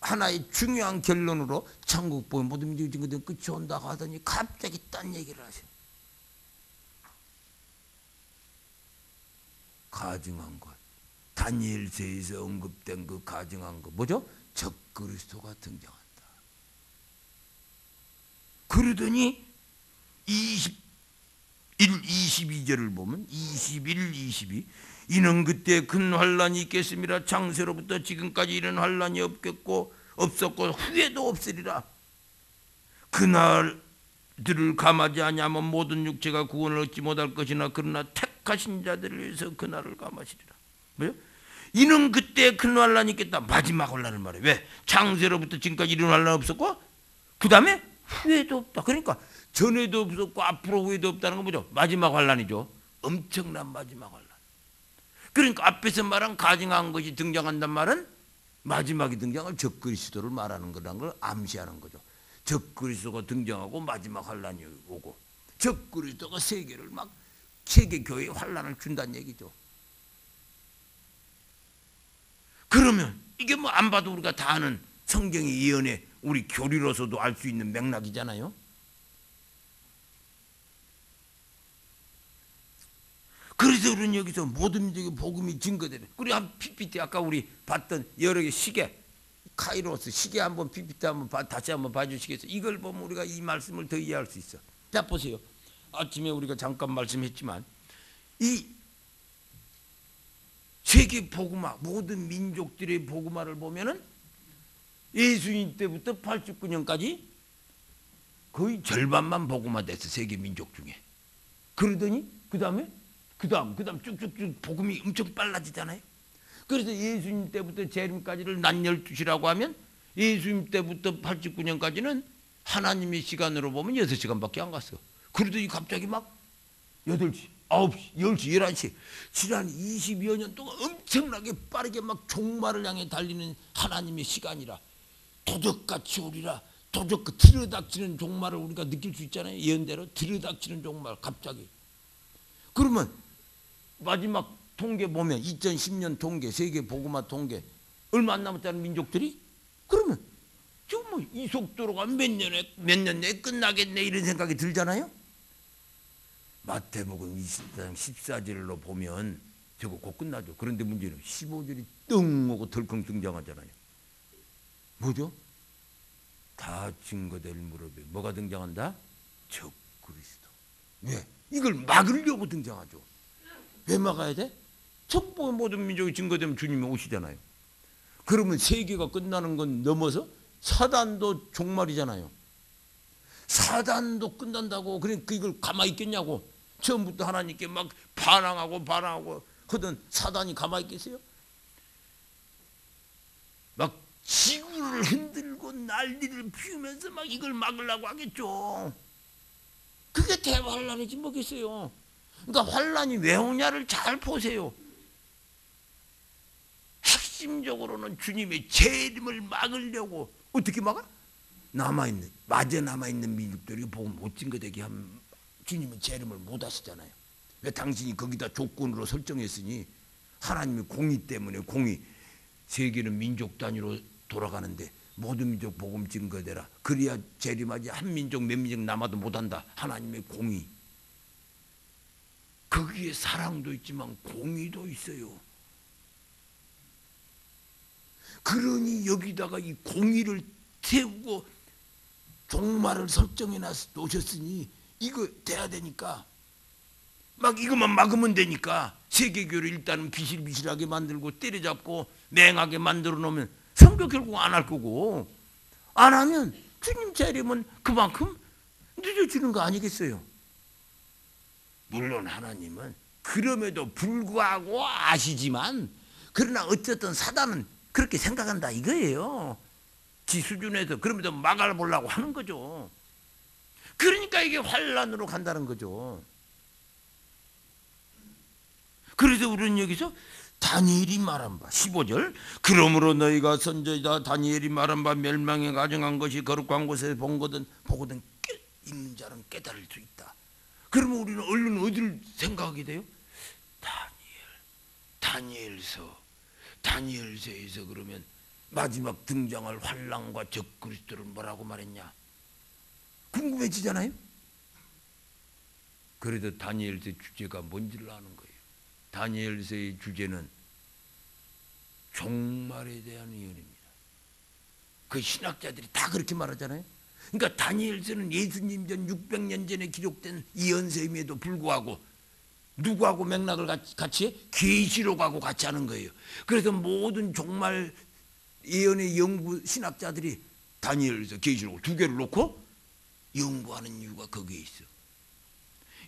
하나의 중요한 결론으로 천국 복음 모든 민족에 증거되는 끝이 온다고 하더니 갑자기 딴 얘기를 하세요. 가증한 것, 다니엘서에서 언급된 그 가증한 것 뭐죠? 적그리스도가 등장한다. 그러더니 21, 22절을 보면 21, 22 이는 그때 큰 환란이 있겠습니다. 창세로부터 지금까지 이런 환란이 없었고 후에도 없으리라. 그날들을 감하지 아니하면 모든 육체가 구원을 얻지 못할 것이나 그러나 택하신 자들을 위해서 그날을 감하시리라. 뭐요? 이는 그때 큰 환란이 있겠다. 마지막 환란을 말해. 왜? 창세로부터 지금까지 이런 환란 없었고 그 다음에 후에도 없다. 그러니까 전에도 없었고 앞으로 후에도 없다는 건 뭐죠? 마지막 환란이죠. 엄청난 마지막 환란. 그러니까 앞에서 말한 가증한 것이 등장한단 말은 마지막에 등장할 적그리스도를 말하는 거라는 걸 암시하는 거죠. 적그리스도가 등장하고 마지막 환란이 오고 적그리스도가 세계를 막 세계 교회에 환란을 준다는 얘기죠. 그러면 이게 뭐 안 봐도 우리가 다 아는 성경의 예언에 우리 교리로서도 알 수 있는 맥락이잖아요. 그래서 우리는 여기서 모든 민족의 복음이 증거되는, 그리고 한 PPT 아까 우리 봤던 여러 개 시계, 카이로스 시계 한번 PPT 한번 다시 한번 봐주시겠어요? 이걸 보면 우리가 이 말씀을 더 이해할 수 있어. 자 보세요. 아침에 우리가 잠깐 말씀했지만 이 세계 복음화, 모든 민족들의 복음화를 보면은 예수님 때부터 89년까지 거의 절반만 복음화됐어, 세계 민족 중에. 그러더니 그 다음 쭉쭉쭉 복음이 엄청 빨라지잖아요. 그래서 예수님 때부터 재림까지를 난 12시라고 하면 예수님 때부터 89년까지는 하나님의 시간으로 보면 6시간밖에 안 갔어. 그러더니 갑자기 막 8시, 9시, 10시, 11시 지난 20여 년 동안 엄청나게 빠르게 막 종말을 향해 달리는 하나님의 시간이라 도적같이 오리라. 도적 그 들여닥치는 종말을 우리가 느낄 수 있잖아요. 예언대로 들여닥치는 종말 갑자기. 그러면 마지막 통계 보면 2010년 통계, 세계 복음화 통계 얼마 안 남았다는 민족들이, 그러면 지금 뭐 이 속도로가 몇 년 내에 끝나겠네 이런 생각이 들잖아요. 마태복음 20장 14절로 보면 저거 곧 끝나죠. 그런데 문제는 15절이 뜬 하고 덜컹 등장하잖아요. 뭐죠? 다 증거될 무렵에 뭐가 등장한다? 적그리스도. 왜? 이걸 막으려고 등장하죠. 왜 막아야 돼? 첩보 모든 민족이 증거되면 주님이 오시잖아요. 그러면 세계가 끝나는 건 넘어서 사단도 종말이잖아요. 사단도 끝난다고 그러니까 이걸 가만히 있겠냐고. 처음부터 하나님께 막 반항하고 하던 사단이 가만히 있겠어요? 막 지구를 흔들고 난리를 피우면서 막 이걸 막으려고 하겠죠. 그게 대환란이지 뭐겠어요. 그러니까 환란이 왜 오냐를 잘 보세요. 핵심적으로는 주님의 재림을 막으려고. 어떻게 막아? 마저 남아있는 민족들이 복음 못 증거되게 하면 주님은 재림을 못 하시잖아요. 왜? 당신이 거기다 조건으로 설정했으니 하나님의 공의 때문에, 공의, 세계는 민족 단위로 돌아가는데 모든 민족 복음 증거되라. 그래야 재림하지. 한 민족 몇 민족 남아도 못한다. 하나님의 공의. 거기에 사랑도 있지만 공의도 있어요. 그러니 여기다가 이 공의를 세우고 종말을 설정해 놓으셨으니 이거 돼야 되니까 막 이것만 막으면 되니까 세계교를 일단은 비실비실하게 만들고 때려잡고 맹하게 만들어 놓으면 선교 결국 안 할 거고, 안 하면 주님 재림은 그만큼 늦어지는 거 아니겠어요? 물론 하나님은 그럼에도 불구하고 아시지만, 그러나 어쨌든 사단은 그렇게 생각한다 이거예요. 지 수준에서. 그럼에도 막아보려고 하는 거죠. 그러니까 이게 환란으로 간다는 거죠. 그래서 우리는 여기서 다니엘이 말한 바 15절, 그러므로 너희가 선지자 다니엘이 말한 바 멸망에 가정한 것이 거룩한 곳에서 보거든 있는 자는 깨달을 수 있다. 그러면 우리는 얼른 어디를 생각하게 돼요? 다니엘서에서 그러면 마지막 등장할 환란과 적그리스도를 뭐라고 말했냐 궁금해지잖아요. 그래도 다니엘서의 주제가 뭔지를 아는 거예요. 다니엘서의 주제는 종말에 대한 예언입니다. 그 신학자들이 다 그렇게 말하잖아요. 그러니까 다니엘서는 예수님 전 600년 전에 기록된 예언서임에도 불구하고 누구하고 맥락을 같이 해? 계시록하고 같이 하는 거예요. 그래서 모든 종말 예언의 연구 신학자들이 다니엘서, 계시록 두 개를 놓고 연구하는 이유가 거기에 있어.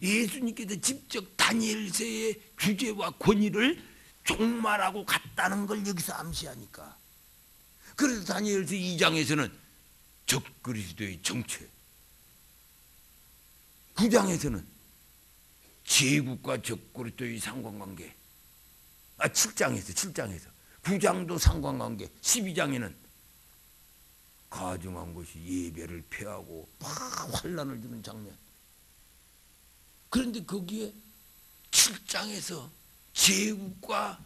예수님께서 직접 다니엘서의 주제와 권위를 종말하고 같다는 걸 여기서 암시하니까. 그래서 다니엘서 2장에서는 적그리스도의 정체, 9장에서는 제국과 적그리스도의 상관관계, 7장에서 9장도 상관관계, 12장에는 가증한 것이 예배를 폐하고 막 환난을 주는 장면. 그런데 거기에 7장에서 제국과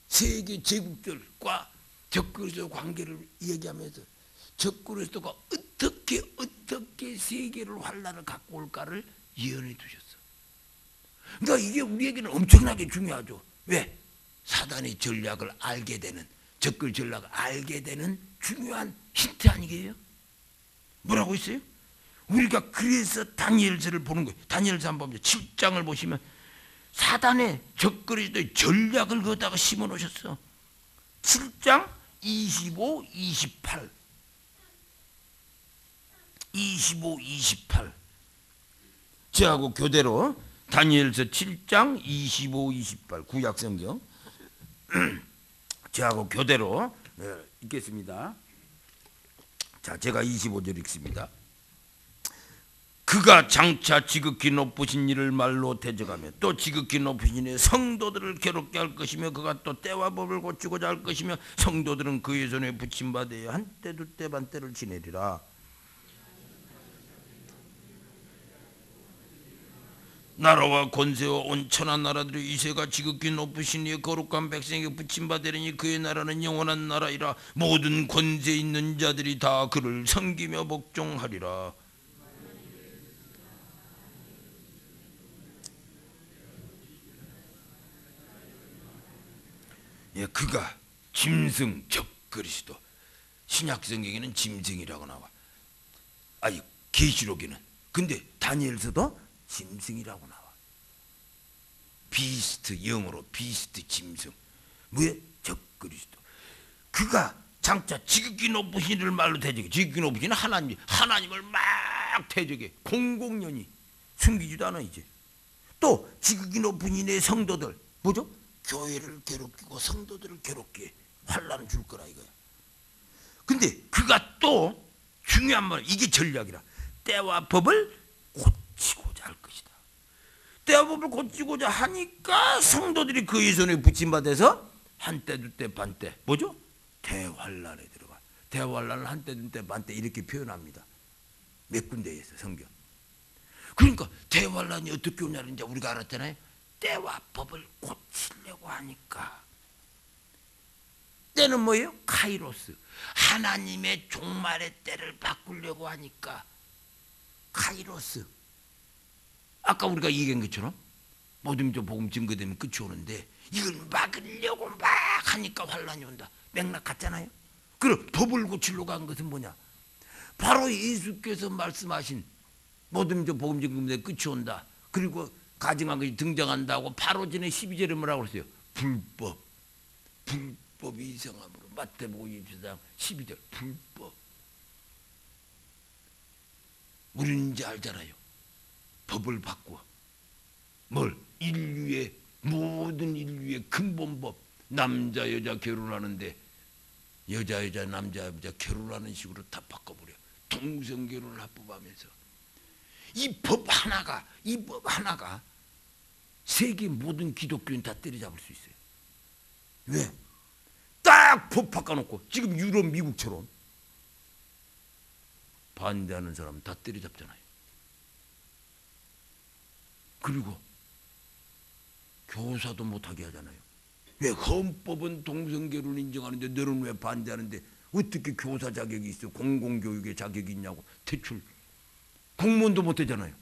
세계 제국들과 적그리스도 관계를 얘기하면서 적그리스도가 어떻게 세계를 환난을 갖고 올까를 예언해 두셨어. 그러니까 이게 우리에게는 엄청나게 중요하죠. 왜? 사단의 전략을 알게 되는, 적그리 전략을 알게 되는 중요한 힌트 아니게요? 뭐라고 있어요? 우리가 그래서 다니엘서를 보는 거예요. 다니엘서 한번 보면 7장을 보시면 사단의 적그리스도의 전략을 거기다가 심어 놓으셨어. 7장 25, 28 25, 28 저하고 교대로 다니엘서 7장 25, 28 구약성경 저하고 교대로 읽겠습니다. 자, 제가 25절 읽습니다. 그가 장차 지극히 높으신 이를 말로 대적하며 또 지극히 높으신 이의 성도들을 괴롭게 할 것이며 그가 또 때와 법을 고치고자 할 것이며 성도들은 그의 손에 붙임받아 한때 두때 반때를 지내리라. 나라와 권세와 온 천한 나라들의 이세가 지극히 높으신 이의 거룩한 백성에게 붙임받으리니 그의 나라는 영원한 나라이라. 모든 권세 있는 자들이 다 그를 섬기며 복종하리라. 예, 그가 짐승 적그리스도. 신약성경에는 짐승이라고 나와. 아니 계시록에는. 근데 다니엘서도 짐승이라고 나와. 비스트, 영어로 비스트 짐승. 뭐야? 적그리스도. 그가 장차 지극히 높으신 이를 말로 대적해. 지극히 높으신 하나님을 막 대적해. 공공연히 숨기지도 않아. 이제 또 지극히 높은 이의 성도들, 뭐죠? 교회를 괴롭히고 성도들을 괴롭게 환난을 줄 거라 이거야. 근데 그가 또 중요한 말, 이게 전략이라. 때와 법을 고치고자 할 것이다. 때와 법을 고치고자 하니까 성도들이 그의 손에 붙임받아서 한때 두때 반때, 뭐죠? 대환란에 들어가. 대환란을 한때 두때 반때 이렇게 표현합니다. 몇 군데에서 성경. 그러니까 대환란이 어떻게 오냐는 이제 우리가 알았잖아요. 때와 법을 고치려고 하니까. 때는 뭐예요? 카이로스. 하나님의 종말의 때를 바꾸려고 하니까 카이로스. 아까 우리가 얘기한 것처럼 모든 복음 증거되면 끝이 오는데 이걸 막으려고 막 하니까 환란이 온다. 맥락 같잖아요. 그럼 법을 고치려고 한 것은 뭐냐? 바로 예수께서 말씀하신 모든 복음 증거되면 끝이 온다. 그리고 가증한 것이 등장한다고 바로 전에 12절에 뭐라고 그랬어요? 불법이 이상함으로. 마태복음 24장 12절 불법. 우리는 이제 알잖아요. 법을 바꾸어 모든 인류의 근본법. 남자 여자 결혼하는데 여자 남자 결혼하는 식으로 다 바꿔버려. 동성결혼을 합법하면서 이 법 하나가 세계 모든 기독교인 다 때려잡을 수 있어요. 왜? 딱 법 바꿔놓고 지금 유럽 미국처럼 반대하는 사람은 다 때려잡잖아요. 그리고 교사도 못하게 하잖아요. 왜? 헌법은 동성결혼을 인정하는데 너는 왜 반대하는데 어떻게 교사 자격이 있어? 공공교육의 자격이 있냐고. 대출 공무원도 못하잖아요.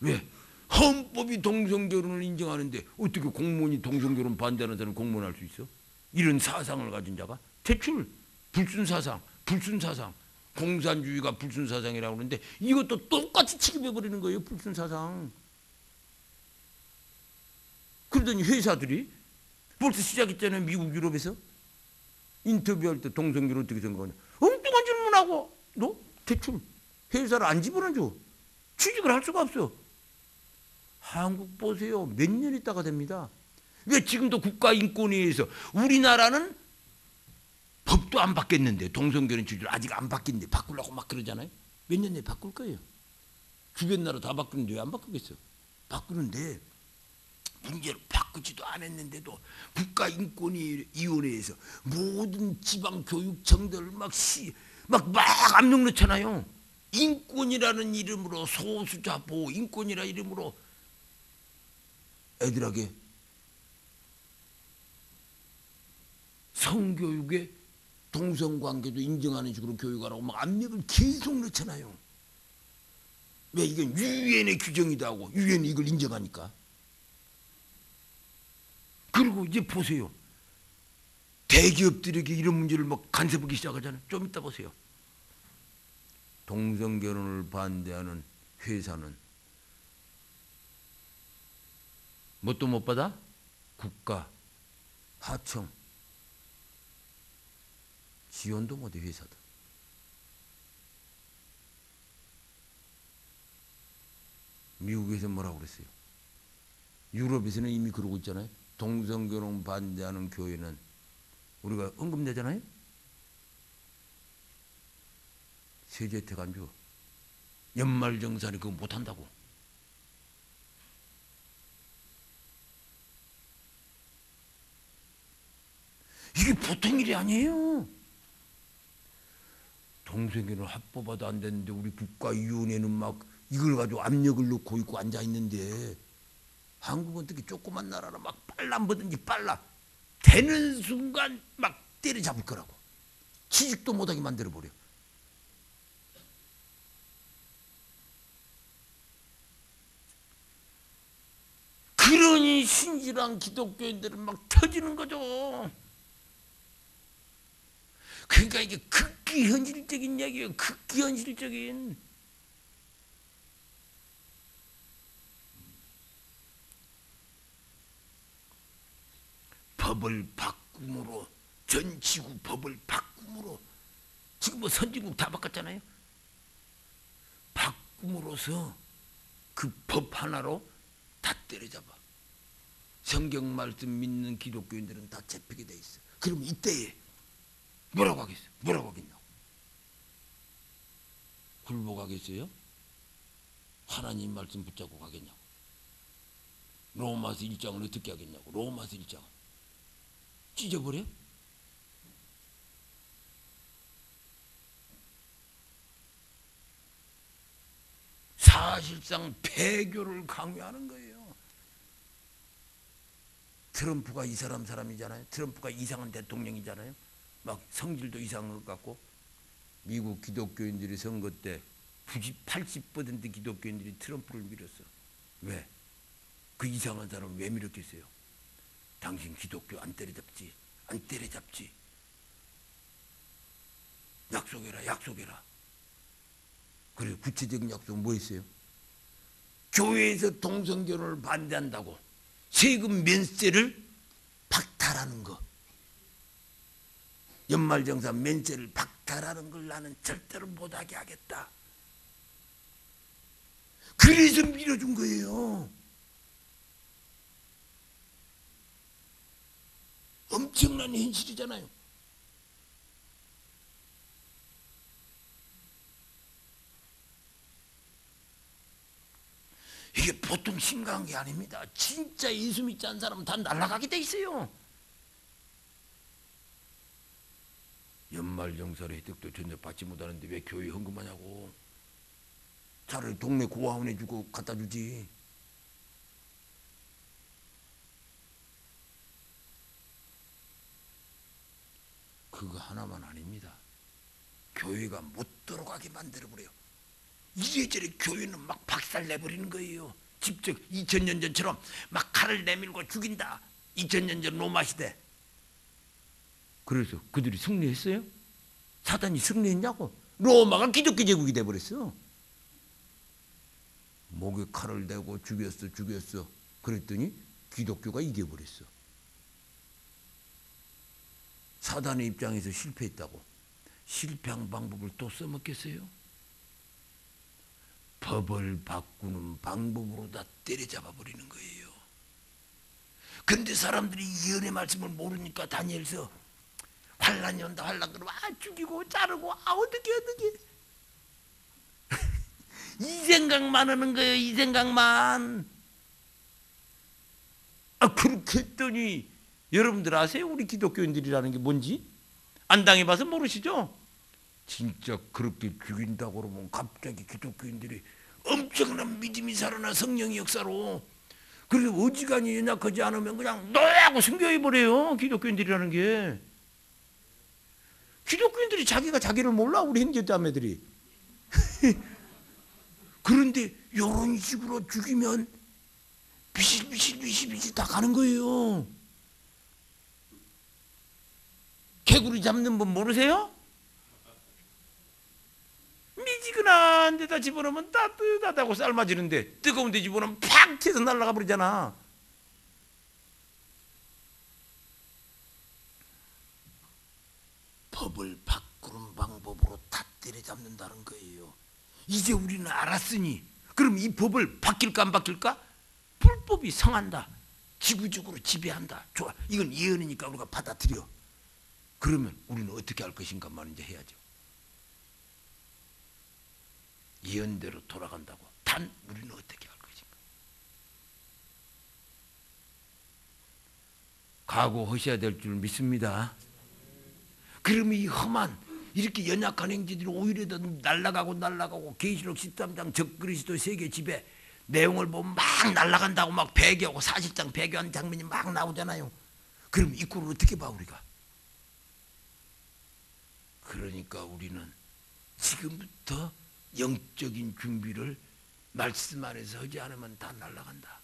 왜? 헌법이 동성결혼을 인정하는데 어떻게 공무원이 동성결혼 반대하는 사람은 공무원 할 수 있어? 이런 사상을 가진 자가. 대출 불순사상, 공산주의가 불순사상이라고 하는데 이것도 똑같이 취급해버리는 거예요. 불순사상. 그러더니 회사들이 벌써 시작했잖아요. 미국 유럽에서 인터뷰할 때 동성결혼 어떻게 생각하냐. 엉뚱한 질문하고 너 대출 회사를 안 집어넣어줘. 취직을 할 수가 없어. 한국 보세요. 몇 년 있다가 됩니다. 왜? 지금도 국가인권위에서 우리나라는 법도 안 바뀌었는데 동성결혼 취지를 아직 안 바뀌는데 바꾸려고 막 그러잖아요. 몇 년 내에 바꿀 거예요. 주변 나라 다 바꾸는데 왜 안 바꾸겠어? 바꾸는데 문제를 바꾸지도 않았는데도 국가인권위원회에서 모든 지방교육청들 막 압력 넣잖아요. 인권이라는 이름으로, 소수자 보호 인권이라는 이름으로 애들에게 성교육에 동성관계도 인정하는 식으로 교육하라고 막 압력을 계속 넣잖아요. 왜? 이건 유엔의 규정이다 하고 유엔이 이걸 인정하니까. 그리고 이제 보세요. 대기업들에게 이런 문제를 막 간섭하기 시작하잖아요. 좀 이따 보세요. 동성결혼을 반대하는 회사는 뭣도 못 받아? 국가, 하청, 지원도 못해 회사들. 미국에서 뭐라고 그랬어요? 유럽에서는 이미 그러고 있잖아요. 동성결혼 반대하는 교회는 우리가 헌금 내잖아요. 세제 혜택 안 줘. 연말정산에 그거 못한다고. 이게 보통 일이 아니에요. 동성결혼 합법화도 안 됐는데 우리 국가위원회는 막 이걸 가지고 압력을 넣고 있고 앉아있는데 한국은 특히 조그만 나라라 막 빨라 뭐든지 빨라. 되는 순간 막 때려잡을 거라고. 취직도 못하게 만들어버려. 그러니 신실한 기독교인들은 막 터지는 거죠. 그러니까 이게 극히 현실적인 이야기예요. 극히 현실적인. 법을 바꿈으로, 전 지구 법을 바꿈으로, 지금 뭐 선진국 다 바꿨잖아요. 바꿈으로써 그 법 하나로 다 때려잡아. 성경 말씀 믿는 기독교인들은 다 잡히게 돼 있어. 그럼 이때에 뭐라고 하겠어? 뭐라고 하겠냐고. 굴복하겠어요? 하나님 말씀 붙잡고 가겠냐고. 로마서 1장을 어떻게 하겠냐고. 로마서 1장 찢어버려? 사실상 배교를 강요하는 거예요. 트럼프가 이 사람이잖아요. 트럼프가 이상한 대통령이잖아요. 막 성질도 이상한 것 같고. 미국 기독교인들이 선거 때 80% 기독교인들이 트럼프를 밀었어. 왜? 그 이상한 사람을 왜 밀었겠어요? 당신 기독교 안 때려잡지. 안 때려잡지. 약속해라, 약속해라. 그래, 구체적인 약속은 뭐 했어요? 교회에서 동성결혼을 반대한다고 세금 면세를 박탈하는 거. 연말정산 면세를 박탈하는 걸 나는 절대로 못하게 하겠다. 그래서 밀어준 거예요. 엄청난 현실이잖아요. 이게 보통 심각한 게 아닙니다. 진짜 예수 믿지 않은 사람은 다 날아가게 돼 있어요. 연말정산의 혜택도 전혀 받지 못하는데 왜 교회 헌금하냐고. 차라리 동네 고아원에 주고 갖다 주지. 그거 하나만 아닙니다. 교회가 못 들어가게 만들어버려요. 이래저래 교회는 막 박살내버리는 거예요. 직접 2000년 전처럼 막 칼을 내밀고 죽인다. 2000년 전 로마 시대. 그래서 그들이 승리했어요? 사단이 승리했냐고. 로마가 기독교 제국이 돼버렸어. 목에 칼을 대고 죽였어. 그랬더니 기독교가 이겨버렸어. 사단의 입장에서 실패했다고 실패한 방법을 또 써먹겠어요? 법을 바꾸는 방법으로 다 때려잡아 버리는 거예요. 근데 사람들이 예언의 말씀을 모르니까 다니엘서 환란이 온다 환란 그러면 죽이고 자르고 어떻게 이 생각만 하는 거예요. 이 생각만. 그렇게 했더니 여러분들 아세요? 우리 기독교인들이라는 게 뭔지? 안 당해봐서 모르시죠? 진짜 그렇게 죽인다고 그러면 갑자기 기독교인들이 엄청난 믿음이 살아나, 성령의 역사로. 그리고 어지간히 연약하지 않으면 그냥 너하고 숨겨버려요. 기독교인들이라는 게. 기독교인들이 자기가 자기를 몰라, 우리 형제자매들이. 그런데 이런 식으로 죽이면 비실비실 다 가는 거예요. 개구리 잡는 법 모르세요? 미지근한 데다 집어넣으면 따뜻하다고 삶아지는데 뜨거운 데 집어넣으면 팍 튀어서 날아가 버리잖아. 법을 바꾸는 방법으로 다 때려잡는다는 거예요. 이제 우리는 알았으니 그럼 이 법을 바뀔까 안 바뀔까? 불법이 성한다, 지구적으로 지배한다. 좋아, 이건 예언이니까 우리가 받아들여. 그러면 우리는 어떻게 할 것인가 말을 이제 해야죠. 예언대로 돌아간다고. 단 우리는 어떻게 할 것인가. 각오하셔야 될 줄 믿습니다. 그러면 이 험한 이렇게 연약한 행제들이 오히려 더 날아가고 계시록 13장 적그리스도 세계 지배 내용을 보면 막 날아간다고 막 배교하고 사실상 배교한 장면이 막 나오잖아요. 그럼 이 꼴을 어떻게 봐 우리가? 그러니까 우리는 지금부터 영적인 준비를 말씀 안에서 하지 않으면 다 날아간다.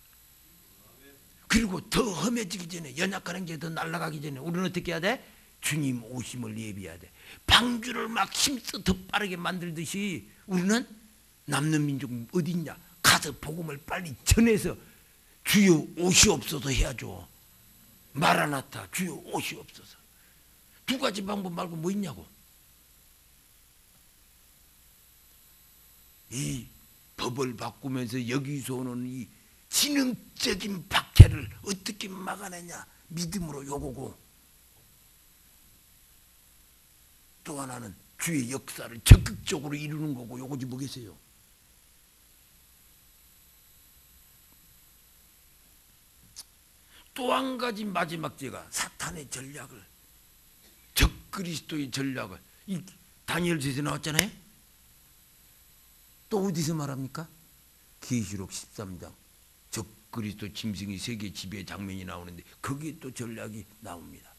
그리고 더 험해지기 전에, 연약한 행제 더 날아가기 전에 우리는 어떻게 해야 돼? 주님 오심을 예비해야 돼. 방주를 막 힘써 더 빠르게 만들듯이 우리는 남는 민족 어디 있냐? 가서 복음을 빨리 전해서 주여 오시옵소서 해야죠. 마라나타, 주여 오시옵소서. 두 가지 방법 말고 뭐 있냐고. 이 법을 바꾸면서 여기서 오는 이 지능적인 박해를 어떻게 막아내냐? 믿음으로 요거고, 또 하나는 주의 역사를 적극적으로 이루는 거고, 요거지 뭐겠어요? 또 한 가지 마지막 죄가 사탄의 전략을, 적그리스도의 전략을, 이 다니엘서에서 나왔잖아요. 또 어디서 말합니까? 계시록 13장 적그리스도 짐승이 세계 지배 장면이 나오는데 거기에 또 전략이 나옵니다.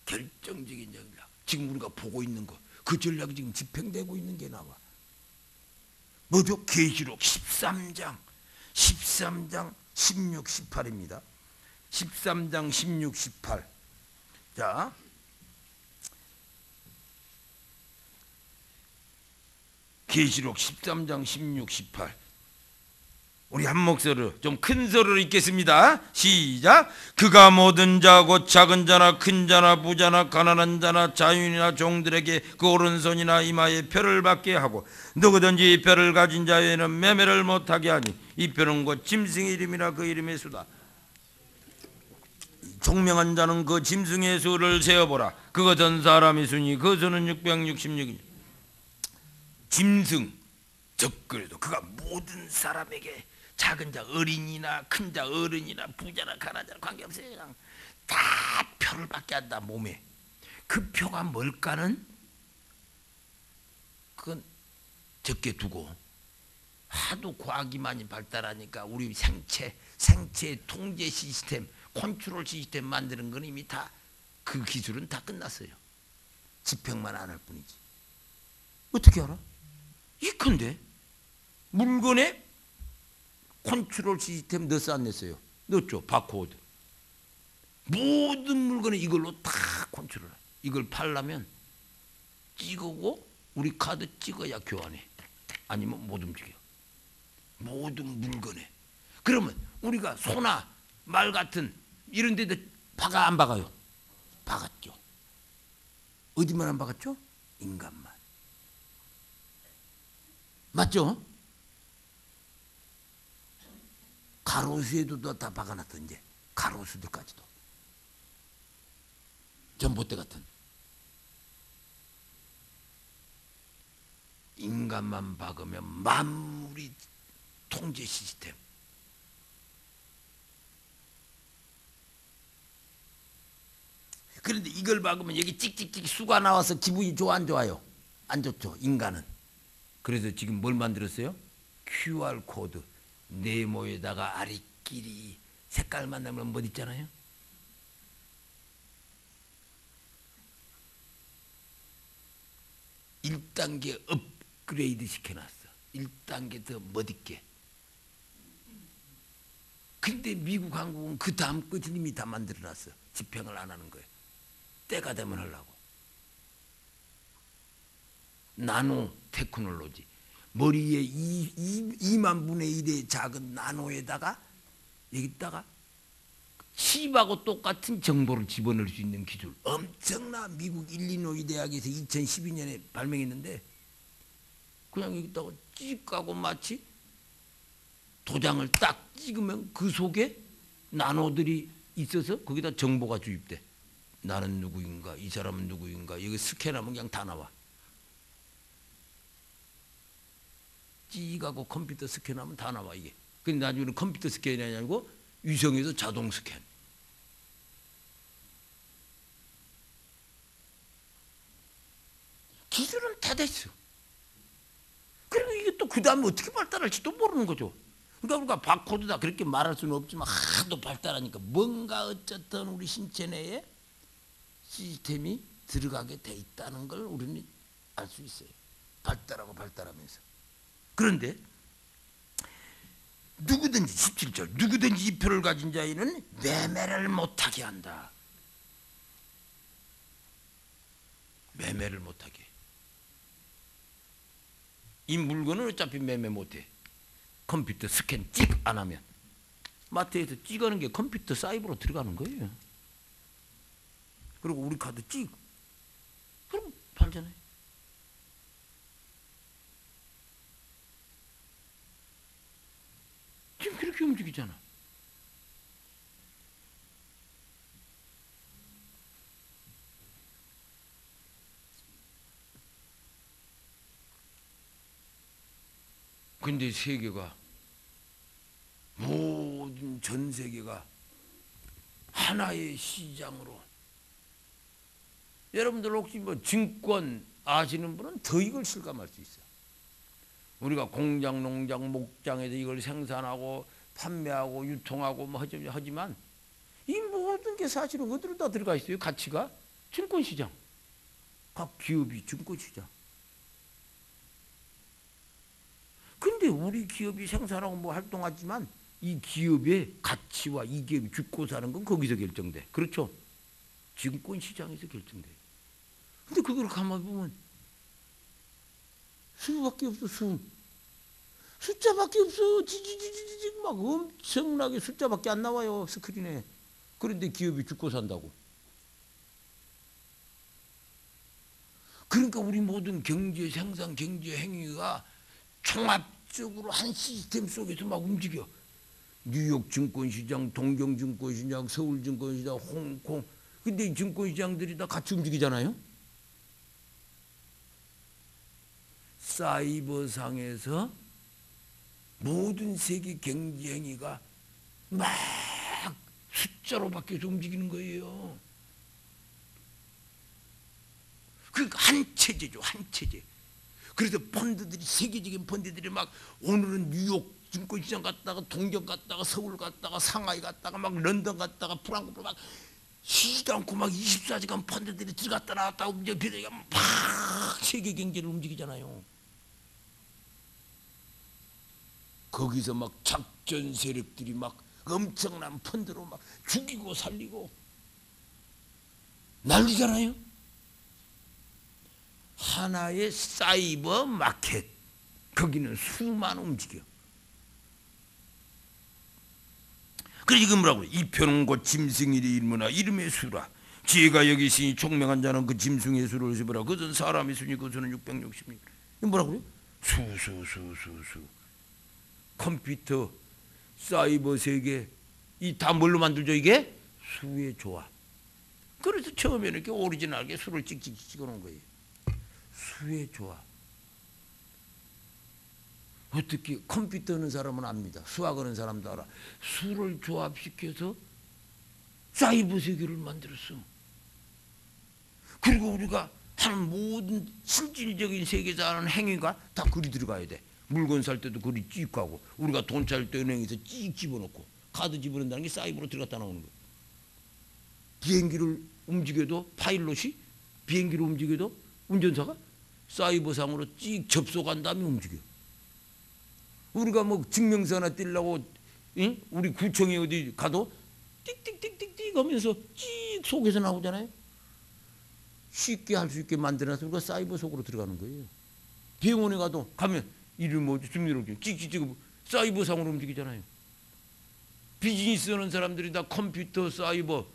결정적인 전략. 지금 우리가 보고 있는 거, 그 전략이 지금 집행되고 있는 게 나와. 뭐죠? 계시록 13장 16, 18입니다. 13장 16, 18. 자, 계시록 13장 16, 18. 우리 한 목소리로 좀 큰 소리로 읽겠습니다. 시작. 그가 모든 자 곧 작은 자나 큰 자나 부자나 가난한 자나 자유인이나 종들에게 그 오른손이나 이마에 표를 받게 하고 누구든지 이 표를 가진 자에게는 매매를 못하게 하니 이 표는 곧 짐승의 이름이나 그 이름의 수다. 총명한 자는 그 짐승의 수를 세어보라. 그거 전 사람의 수니 그 수는 666이니 짐승 적그리스도 그가 모든 사람에게, 작은 자 어린이나 큰 자 어른이나 부자나 가난한 자나 관계없어요. 그냥 다 표를 받게 한다. 몸에. 그 표가 뭘까는 그건 적게 두고, 하도 과학이 많이 발달하니까 우리 생체 통제 시스템, 컨트롤 시스템 만드는 건 이미 다, 그 기술은 다 끝났어요. 집행만 안 할 뿐이지. 어떻게 알아? 이컨대 물건에 컨트롤 시스템 넣어서 안 냈어요. 넣었죠. 바코드. 모든 물건에 이걸로 다 컨트롤. 이걸 팔려면 찍고 우리 카드 찍어야 교환해. 아니면 못 움직여. 모든 물건에. 그러면 우리가 소나 말 같은 이런 데도 박아 안 박아요? 박았죠. 어디만 안 박았죠? 인간만. 맞죠? 가로수에도 다 박아놨던, 이제 가로수들까지도 전봇대 같은. 인간만 박으면 만물이 통제 시스템. 그런데 이걸 박으면 여기 찍찍찍 수가 나와서 기분이 좋아 안 좋아요? 안 좋죠, 인간은. 그래서 지금 뭘 만들었어요? QR 코드. 네모에다가 아리끼리 색깔만 나면 뭐 있잖아요. 1단계 업그레이드 시켜놨어. 1단계 더 멋있게. 근데 미국 한국은 그 다음 끝을 이미 다 만들어놨어. 집행을 안 하는 거예요. 때가 되면 하려고. 나노 테크놀로지. 머리에 2만 분의 1의 작은 나노에다가 여기다가 칩하고 똑같은 정보를 집어넣을 수 있는 기술. 엄청나. 미국 일리노이 대학에서 2012년에 발명했는데 그냥 여기다가 찍하고 마치 도장을 딱 찍으면 그 속에 나노들이 있어서 거기다 정보가 주입돼. 나는 누구인가, 이 사람은 누구인가, 여기 스캔하면 그냥 다 나와. 찍하고 컴퓨터 스캔하면 다 나와 이게. 근데 나중에는 컴퓨터 스캔이 아니고 위성에서 자동 스캔. 기술은 다 됐어. 그리고 이게 또 그 다음에 어떻게 발달할지도 모르는 거죠. 그러니까 우리가 바코드다 그렇게 말할 수는 없지만 하도 발달하니까 뭔가 어쨌든 우리 신체 내에 시스템이 들어가게 돼 있다는 걸 우리는 알 수 있어요. 발달하고 발달하면서. 그런데 누구든지 17절 누구든지 이 표를 가진 자에는 매매를 못하게 한다. 매매를 못하게. 이 물건은 어차피 매매 못해. 컴퓨터 스캔 찍 안 하면. 마트에서 찍어는 게 컴퓨터 사이버로 들어가는 거예요. 그리고 우리 카드 찍. 그럼 팔잖아요. 지금 그렇게 움직이잖아. 근데 세계가 모든 전 세계가 하나의 시장으로. 여러분들 혹시 뭐 증권 아시는 분은 더 이걸 실감할 수 있어요. 우리가 공장, 농장, 목장에서 이걸 생산하고 판매하고 유통하고 뭐 하지만 이 모든 게 사실은 어디로 다 들어가 있어요? 가치가 증권시장. 각 기업이 증권시장. 근데 우리 기업이 생산하고 뭐 활동하지만 이 기업의 가치와 이 기업이 죽고 사는 건 거기서 결정돼. 그렇죠? 증권시장에서 결정돼. 근데 그걸 가만히 보면 수밖에 없어. 숫자밖에 없어. 지지지지지 막 엄청나게 숫자밖에 안 나와요 스크린에. 그런데 기업이 죽고 산다고. 그러니까 우리 모든 경제 생산 경제 행위가 종합적으로 한 시스템 속에서 막 움직여. 뉴욕 증권시장, 동경 증권시장, 서울 증권시장, 홍콩. 근데 이 증권시장들이 다 같이 움직이잖아요. 사이버상에서 모든 세계 경제 행위가 막 숫자로 바뀌어서 움직이는 거예요. 그러니까 한 체제죠, 한 체제. 그래서 펀드들이 세계적인 펀드들이 막 오늘은 뉴욕 증권시장 갔다가 동경 갔다가 서울 갔다가 상하이 갔다가 막 런던 갔다가 프랑크푸르트 막 쉬지도 않고 막 24시간 펀드들이 들어갔다 나왔다 움직이면 막 세계 경제를 움직이잖아요. 거기서 막 작전 세력들이 막 엄청난 펀드로 막 죽이고 살리고 난리잖아요. 하나의 사이버 마켓. 거기는 수만 움직여. 그래서 이거 뭐라고 그래? 이 표는 곧 짐승이리 일문화 이름의 수라. 지혜가 여기 있으니 총명한 자는 그 짐승의 수를 세보라. 그것은 사람의 수니 그 수는 660명. 이거 뭐라고 그래? 수. 컴퓨터, 사이버 세계 이 다 뭘로 만들죠 이게? 수의 조합. 그래서 처음에는 이렇게 오리지널하게 수를 찍찍 찍어놓은 거예요. 수의 조합. 어떻게 컴퓨터는 사람은 압니다. 수학하는 사람도 알아. 수를 조합시켜서 사이버 세계를 만들었어. 그리고 우리가 하는 모든 실질적인 세계에서 하는 행위가 다 글이 들어가야 돼. 물건 살 때도 글이 찍 가고, 우리가 돈 찾을 때 은행에서 찍 집어넣고, 카드 집어넣는다는 게 사이버로 들어갔다 나오는 거예요. 비행기를 움직여도 파일럿이 비행기를 움직여도 운전사가 사이버상으로 찍 접속한 다음에 움직여. 우리가 뭐 증명서 하나 떼려고 응? 우리 구청에 어디 가도 띡띡띡띡띡 하면서 찍 속에서 나오잖아요. 쉽게 할 수 있게 만들어서 우리가 사이버 속으로 들어가는 거예요. 병원에 가도 가면 이름 뭐지 주민등록 찍찍찍 사이버상으로 움직이잖아요. 비즈니스 하는 사람들이 다 컴퓨터, 사이버,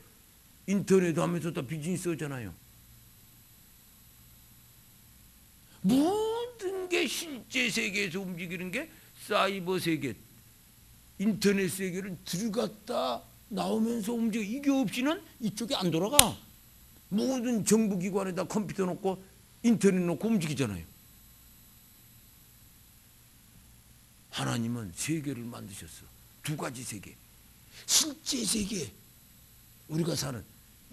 인터넷 하면서 다 비즈니스 하잖아요. 모든 게 실제 세계에서 움직이는 게 사이버 세계, 인터넷 세계를 들어갔다 나오면서 움직여. 이게 없이는 이쪽이 안 돌아가. 모든 정부기관에다 컴퓨터 놓고 인터넷 놓고 움직이잖아요. 하나님은 세계를 만드셨어. 두 가지 세계. 실제 세계, 우리가 사는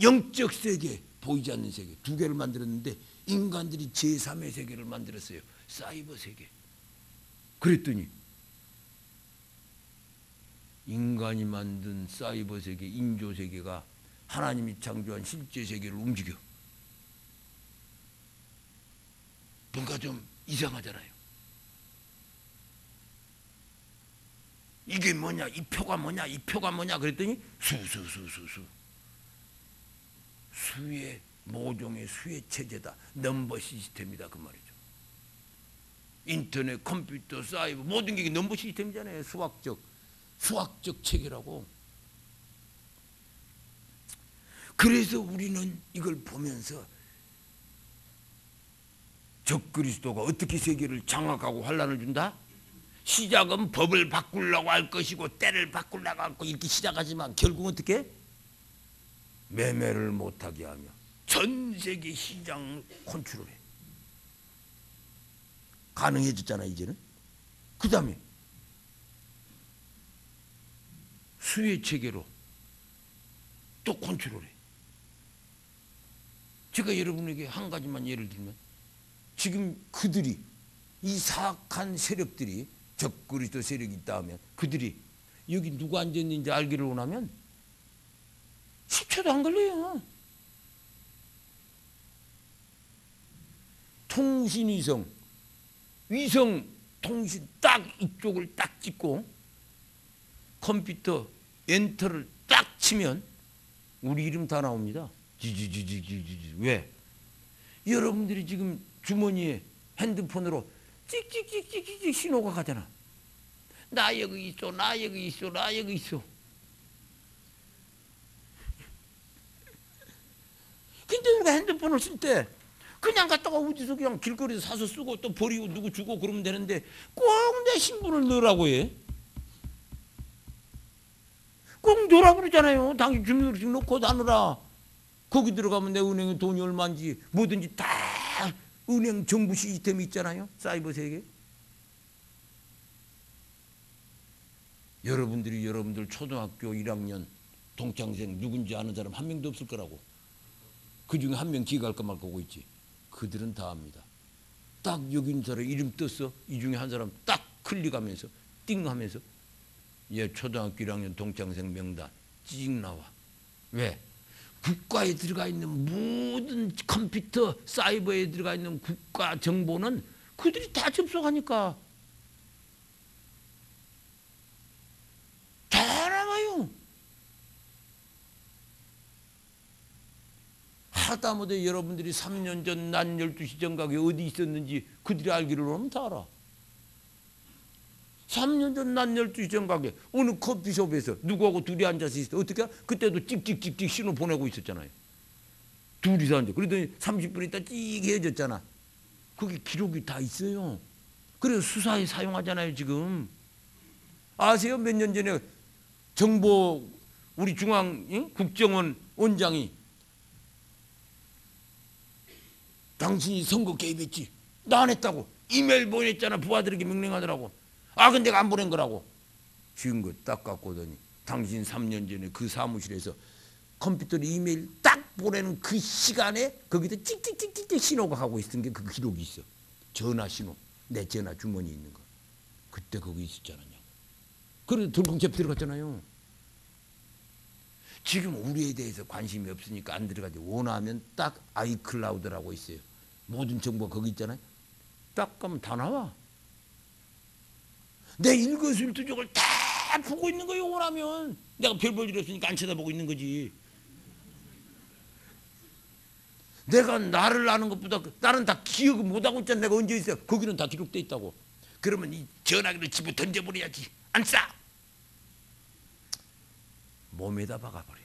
영적 세계, 보이지 않는 세계 두 개를 만들었는데 인간들이 제3의 세계를 만들었어요. 사이버 세계. 그랬더니 인간이 만든 사이버 세계, 인조 세계가 하나님이 창조한 실제 세계를 움직여. 뭔가 좀 이상하잖아요. 이게 뭐냐, 이 표가 뭐냐, 이 표가 뭐냐 그랬더니 수의 모종의 수의 체제다. 넘버 시스템이다 그 말이죠. 인터넷, 컴퓨터, 사이버 모든 게 넘버 시스템이잖아요. 수학적 체계라고. 그래서 우리는 이걸 보면서 적그리스도가 어떻게 세계를 장악하고 환란을 준다? 시작은 법을 바꾸려고 할 것이고 때를 바꾸려고 할 거 이렇게 시작하지만 결국은 어떻게? 매매를 못하게 하며 전 세계 시장을 컨트롤해. 가능해졌잖아 이제는. 그 다음에 수의 체계로 또 컨트롤해. 제가 여러분에게 한 가지만 예를 들면 지금 그들이 이 사악한 세력들이 적그리스도 세력이 있다 하면 그들이 여기 누가 앉았는지 알기를 원하면 10초도 안 걸려요. 통신위성, 위성 통신 딱 이쪽을 딱 찍고 컴퓨터 엔터를 딱 치면 우리 이름 다 나옵니다. 지지지지지지. 왜? 여러분들이 지금 주머니에 핸드폰으로 찍찍찍찍찍 신호가 가잖아. 나 여기 있어, 나 여기 있어, 나 여기 있어. 근데 우리가 핸드폰을 쓸 때 그냥 갖다가 어디서 그냥 길거리에서 사서 쓰고 또 버리고 누구 주고 그러면 되는데 꼭 내 신분을 넣으라고 해. 꼭 넣으라고 그러잖아요. 당신 주민등록증 넣고 다누라. 거기 들어가면 내 은행에 돈이 얼마인지 뭐든지 다 은행 정부 시스템이 있잖아요. 사이버 세계. 여러분들 초등학교 1학년 동창생 누군지 아는 사람 한 명도 없을 거라고. 그중에 한 명 기가할까 말까 하고 있지. 그들은 다 압니다. 딱 여기 있는 사람 이름 떴어. 이 중에 한 사람 딱 클릭하면서 띵 하면서 얘 초등학교 1학년 동창생 명단 찍 나와. 왜? 국가에 들어가 있는 모든 컴퓨터 사이버에 들어가 있는 국가 정보는 그들이 다 접속하니까 다 나와요. 하다못해 여러분들이 3년 전 낮 12시 정각에 어디 있었는지 그들이 알기를 원하면 다 알아. 3년 전 낮 12시 정각에 어느 커피숍에서 누구하고 둘이 앉아서 있어. 어떻게? 그때도 찍찍찍찍 신호 보내고 있었잖아요. 둘이서 앉아. 그러더니 30분 있다 찍 헤어졌잖아. 거기 기록이 다 있어요. 그래서 수사에 사용하잖아요 지금. 아세요? 몇 년 전에 정보 우리 중앙 국정원 원장이 당신이 선거 개입했지. 나 안 했다고. 이메일 보냈잖아. 부하들에게 명령하더라고. 아 근데 내가 안 보낸 거라고. 증거 딱 갖고 오더니 당신 3년 전에 그 사무실에서 컴퓨터로 이메일 딱 보내는 그 시간에 거기다 찍찍찍찍 신호가 가고 있던 게 그 기록이 있어. 전화 신호. 내 전화 주머니에 있는 거. 그때 거기 있었잖아요. 그래서 들궁첩 들어갔잖아요. 지금 우리에 대해서 관심이 없으니까 안 들어가지. 원하면 딱 아이클라우드라고 있어요. 모든 정보가 거기 있잖아요. 딱 가면 다 나와. 내 일거수일투족을 다 보고 있는 거예요. 원하면. 내가 별 볼 일 없으니까 안 쳐다보고 있는 거지. 내가 나를 아는 것보다 나는 다 기억을 못하고 있잖아. 내가 언제 있어. 거기는 다 기록돼 있다고. 그러면 이 전화기를 집어 던져버려야지. 안 싸. 몸에다 박아버려.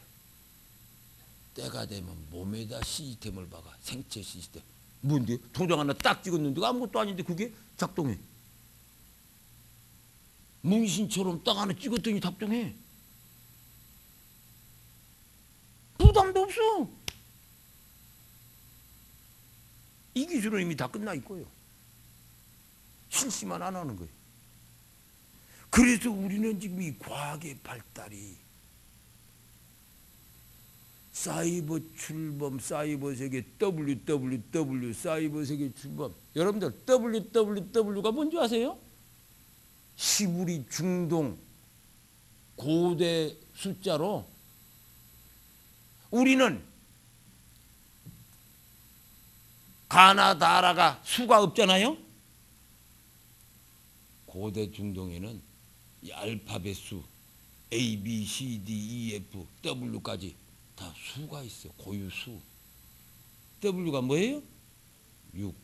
때가 되면 몸에다 시스템을 박아. 생체 시스템. 뭔데? 도장 하나 딱 찍었는데 아무것도 아닌데 그게 작동해. 문신처럼 딱 하나 찍었더니 작동해. 부담도 없어. 이 기술은 이미 다 끝나 있고요. 실시만 안 하는 거예요. 그래서 우리는 지금 이 과학의 발달이 사이버 출범, 사이버 세계 WWW, 사이버 세계 출범. 여러분들 WWW가 뭔지 아세요? 시부리 중동 고대 숫자로 우리는 가나다라가 수가 없잖아요. 고대 중동에는 이 알파벳 수 A, B, C, D, E, F, W까지 다 수가 있어요. 고유수. W가 뭐예요? 6.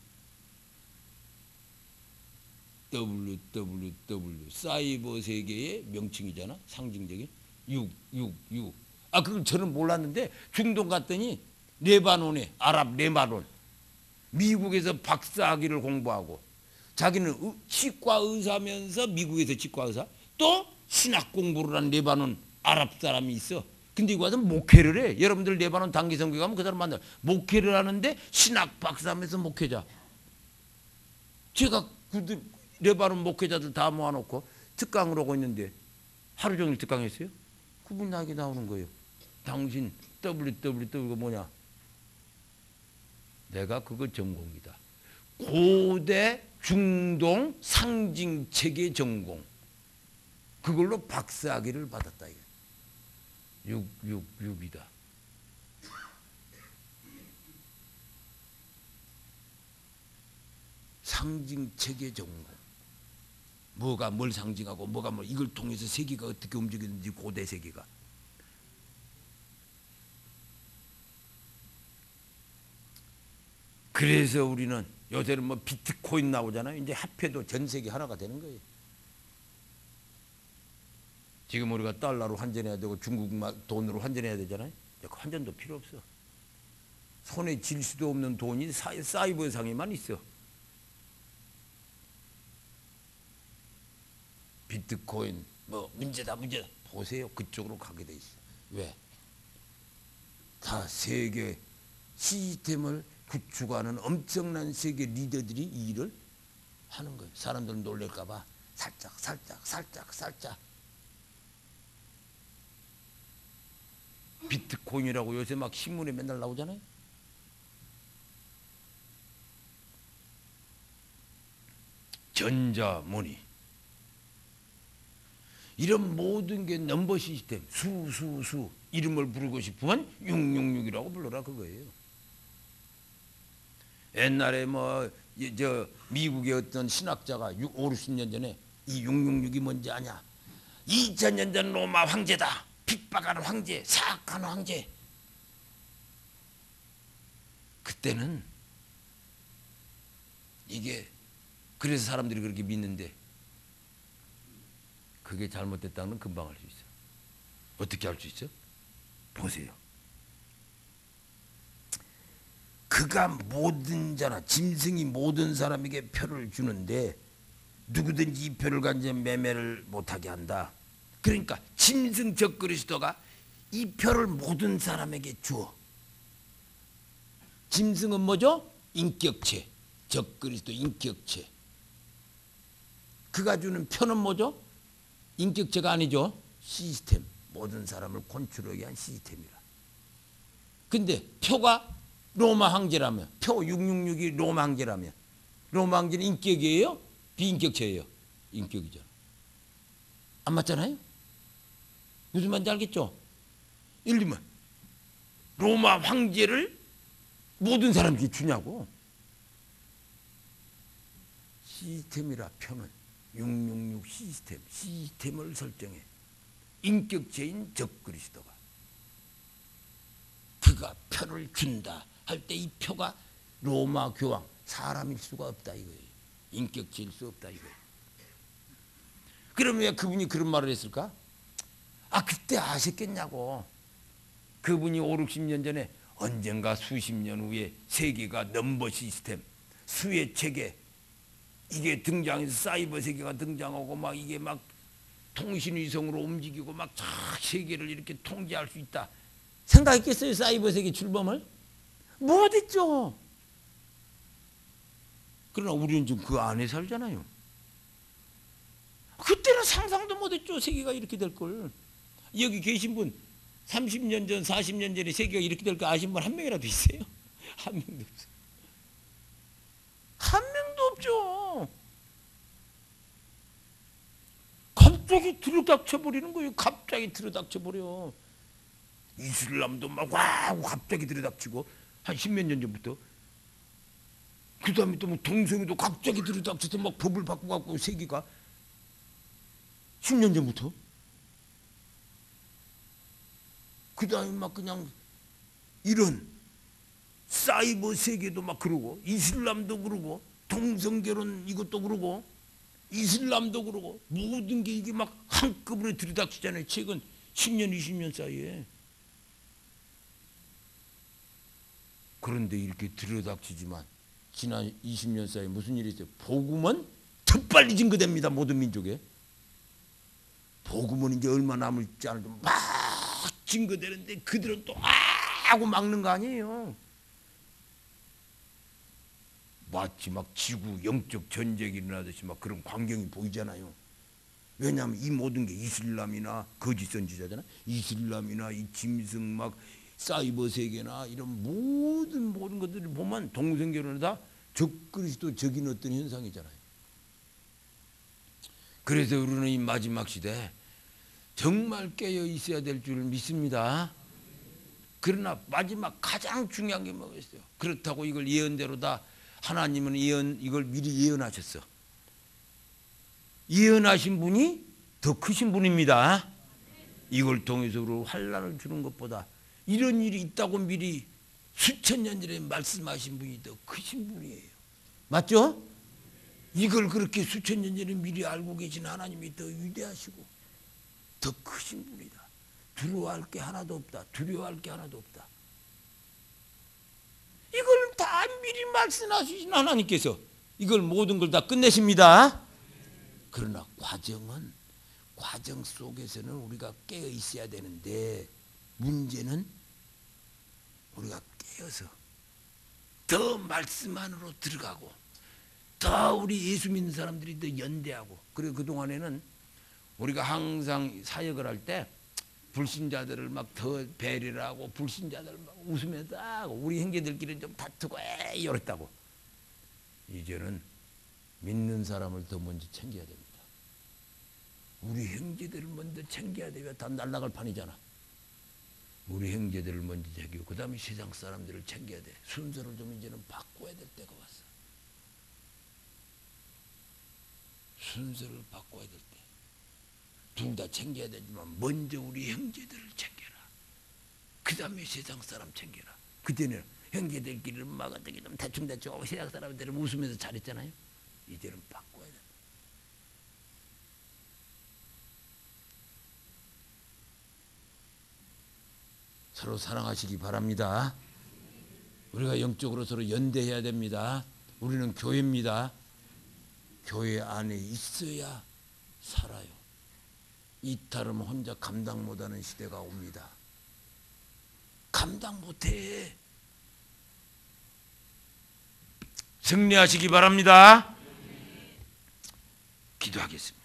WWW 사이버 세계의 명칭이잖아. 상징적인 6. 아, 그걸 저는 몰랐는데 중동 갔더니 레바논에 아랍 레바논 미국에서 박사학위를 공부하고 자기는 치과 의사면서 미국에서 치과 의사 또 신학 공부를 한 레바논 아랍 사람이 있어. 근데 이거 와서 목회를 해. 여러분들 레바논 단기 선교 가면 그 사람 만나. 목회를 하는데 신학 박사하면서 목회자. 제가 그 레바논 목회자들 다 모아놓고 특강을 하고 있는데 하루 종일 특강했어요. 그분 나에게 나오는 거예요. 당신 WWW가 뭐냐? 내가 그거 전공이다. 고대 중동 상징체계 전공. 그걸로 박사학위를 받았다. 6이다. 상징체계 전공. 뭐가 뭘 상징하고 뭐가 뭘 이걸 통해서 세계가 어떻게 움직이는지 고대 세계가. 그래서 우리는 요새는 뭐 비트코인 나오잖아요. 이제 화폐도 전 세계 하나가 되는 거예요. 지금 우리가 달러로 환전해야 되고 중국 돈으로 환전해야 되잖아요. 그 환전도 필요 없어. 손에 쥘 수도 없는 돈이 사이버 상에만 있어. 비트코인 뭐 문제다. 보세요. 그쪽으로 가게 돼 있어. 왜? 다 세계 시스템을 구축하는 엄청난 세계 리더들이 이 일을 하는 거예요. 사람들 놀랄까 봐 살짝 비트코인이라고 요새 막 신문에 맨날 나오잖아요. 전자머니 이런 모든 게 넘버 시스템 수 이름을 부르고 싶으면 666이라고 불러라 그거예요. 옛날에 뭐 저 미국의 어떤 신학자가 50년 전에 이 666이 뭔지 아냐? 2000년 전 로마 황제다. 핍박하는 황제, 사악하는 황제. 그때는 이게 그래서 사람들이 그렇게 믿는데 그게 잘못됐다는 건 금방 알 수 있어. 어떻게 알 수 있어? 보세요. 그가 모든 자나 짐승이 모든 사람에게 표를 주는데 누구든지 이 표를 가지면 매매를 못하게 한다. 그러니까 짐승 적그리스도가 이 표를 모든 사람에게 주어. 짐승은 뭐죠? 인격체. 적그리스도 인격체. 그가 주는 표는 뭐죠? 인격체가 아니죠. 시스템. 모든 사람을 컨트롤하게 한 시스템이라. 근데 표가 로마 황제라며, 표 666이 로마 황제라며, 로마 황제는 인격이에요? 비인격체예요? 인격이죠. 안 맞잖아요? 무슨 말인지 알겠죠? 예를 들면 로마 황제를 모든 사람들이 주냐고. 시스템이라 표는 666 시스템을 설정해. 인격체인 적그리스도가 그가 표를 준다 할 때 이 표가 로마 교황 사람일 수가 없다 이거예요. 인격체일 수 없다 이거예요. 그러면 왜 그분이 그런 말을 했을까? 아 그때 아셨겠냐고. 그분이 5, 60년 전에 언젠가 수십 년 후에 세계가 넘버 시스템 수의 체계 이게 등장해서 사이버 세계가 등장하고 막 이게 막 통신위성으로 움직이고 막 세계를 이렇게 통제할 수 있다. 생각했겠어요? 사이버 세계 출범을? 못했죠. 그러나 우리는 지금 그 안에 살잖아요. 그때는 상상도 못했죠. 세계가 이렇게 될 걸. 여기 계신 분 30년 전, 40년 전에 세계가 이렇게 될 거 아신 분 한 명이라도 있어요? 한 명도 없어요. 한 명도 없죠. 갑자기 들이닥쳐버리는 거예요. 갑자기 들이닥쳐버려. 이슬람도 막 와우 갑자기 들이닥치고 한 10몇 년 전부터. 그 다음에 또 뭐 동성애도 갑자기 들이닥쳐서 막 법을 바꾸고 세계가 10년 전부터. 그 다음에 막 그냥 이런 사이버 세계도 막 그러고 이슬람도 그러고 동성결혼 이것도 그러고 이슬람도 그러고 모든 게 이게 막 한꺼번에 들이닥치잖아요. 최근 10년 20년 사이에. 그런데 이렇게 들이닥치지만 지난 20년 사이에 무슨 일이 있어요? 복음은 더 빨리 증거됩니다. 모든 민족에. 복음은 이제 얼마 남을지 않아도 막 증거되는데 그들은 또 하고 막는 거 아니에요. 마치 막 지구 영적 전쟁이 일어나듯이 막 그런 광경이 보이잖아요. 왜냐하면 이 모든 게 이슬람이나 거짓 선지자잖아. 이슬람이나 이 짐승 막 사이버 세계나 이런 모든 것들을 보면 동성결혼은 다 적그리스도 적인 어떤 현상이잖아요. 그래서 우리는 이 마지막 시대에 정말 깨어 있어야 될 줄 믿습니다. 그러나 마지막 가장 중요한 게 뭐겠어요? 그렇다고 이걸 예언대로 다 하나님은 이걸 미리 예언하셨어. 예언하신 분이 더 크신 분입니다. 이걸 통해서 환난을 주는 것보다 이런 일이 있다고 미리 수천 년 전에 말씀하신 분이 더 크신 분이에요. 맞죠? 이걸 그렇게 수천 년 전에 미리 알고 계신 하나님이 더 위대하시고 더 크신 분이다. 두려워할 게 하나도 없다. 두려워할 게 하나도 없다. 이걸 다 미리 말씀하신 하나님께서 이걸 모든 걸 다 끝내십니다. 그러나 과정 속에서는 우리가 깨어 있어야 되는데 문제는 우리가 깨어서 더 말씀 안으로 들어가고 더 우리 예수 믿는 사람들이 더 연대하고. 그리고 그동안에는 우리가 항상 사역을 할 때 불신자들을 막 더 배려를 하고 불신자들을 막 웃으면서 하고 우리 형제들끼리는 좀 다투고 이랬다고. 이제는 믿는 사람을 더 먼저 챙겨야 됩니다. 우리 형제들을 먼저 챙겨야 돼요. 다 날아갈 판이잖아. 우리 형제들을 먼저 챙기고 그 다음에 세상 사람들을 챙겨야 돼. 순서를 좀 이제는 바꿔야 될 때가 왔어. 순서를 바꿔야 될 때. 둘 다 챙겨야 되지만 먼저 우리 형제들을 챙겨라. 그 다음에 세상 사람 챙겨라. 그때는 형제들끼리는 막 어떻게 좀 대충대충 세상 사람들은 웃으면서 잘했잖아요. 이제는 바꿔야 돼. 서로 사랑하시기 바랍니다. 우리가 영적으로 서로 연대해야 됩니다. 우리는 교회입니다. 교회 안에 있어야 살아요. 이탈하면 혼자 감당 못하는 시대가 옵니다. 감당 못해. 승리하시기 바랍니다. 기도하겠습니다.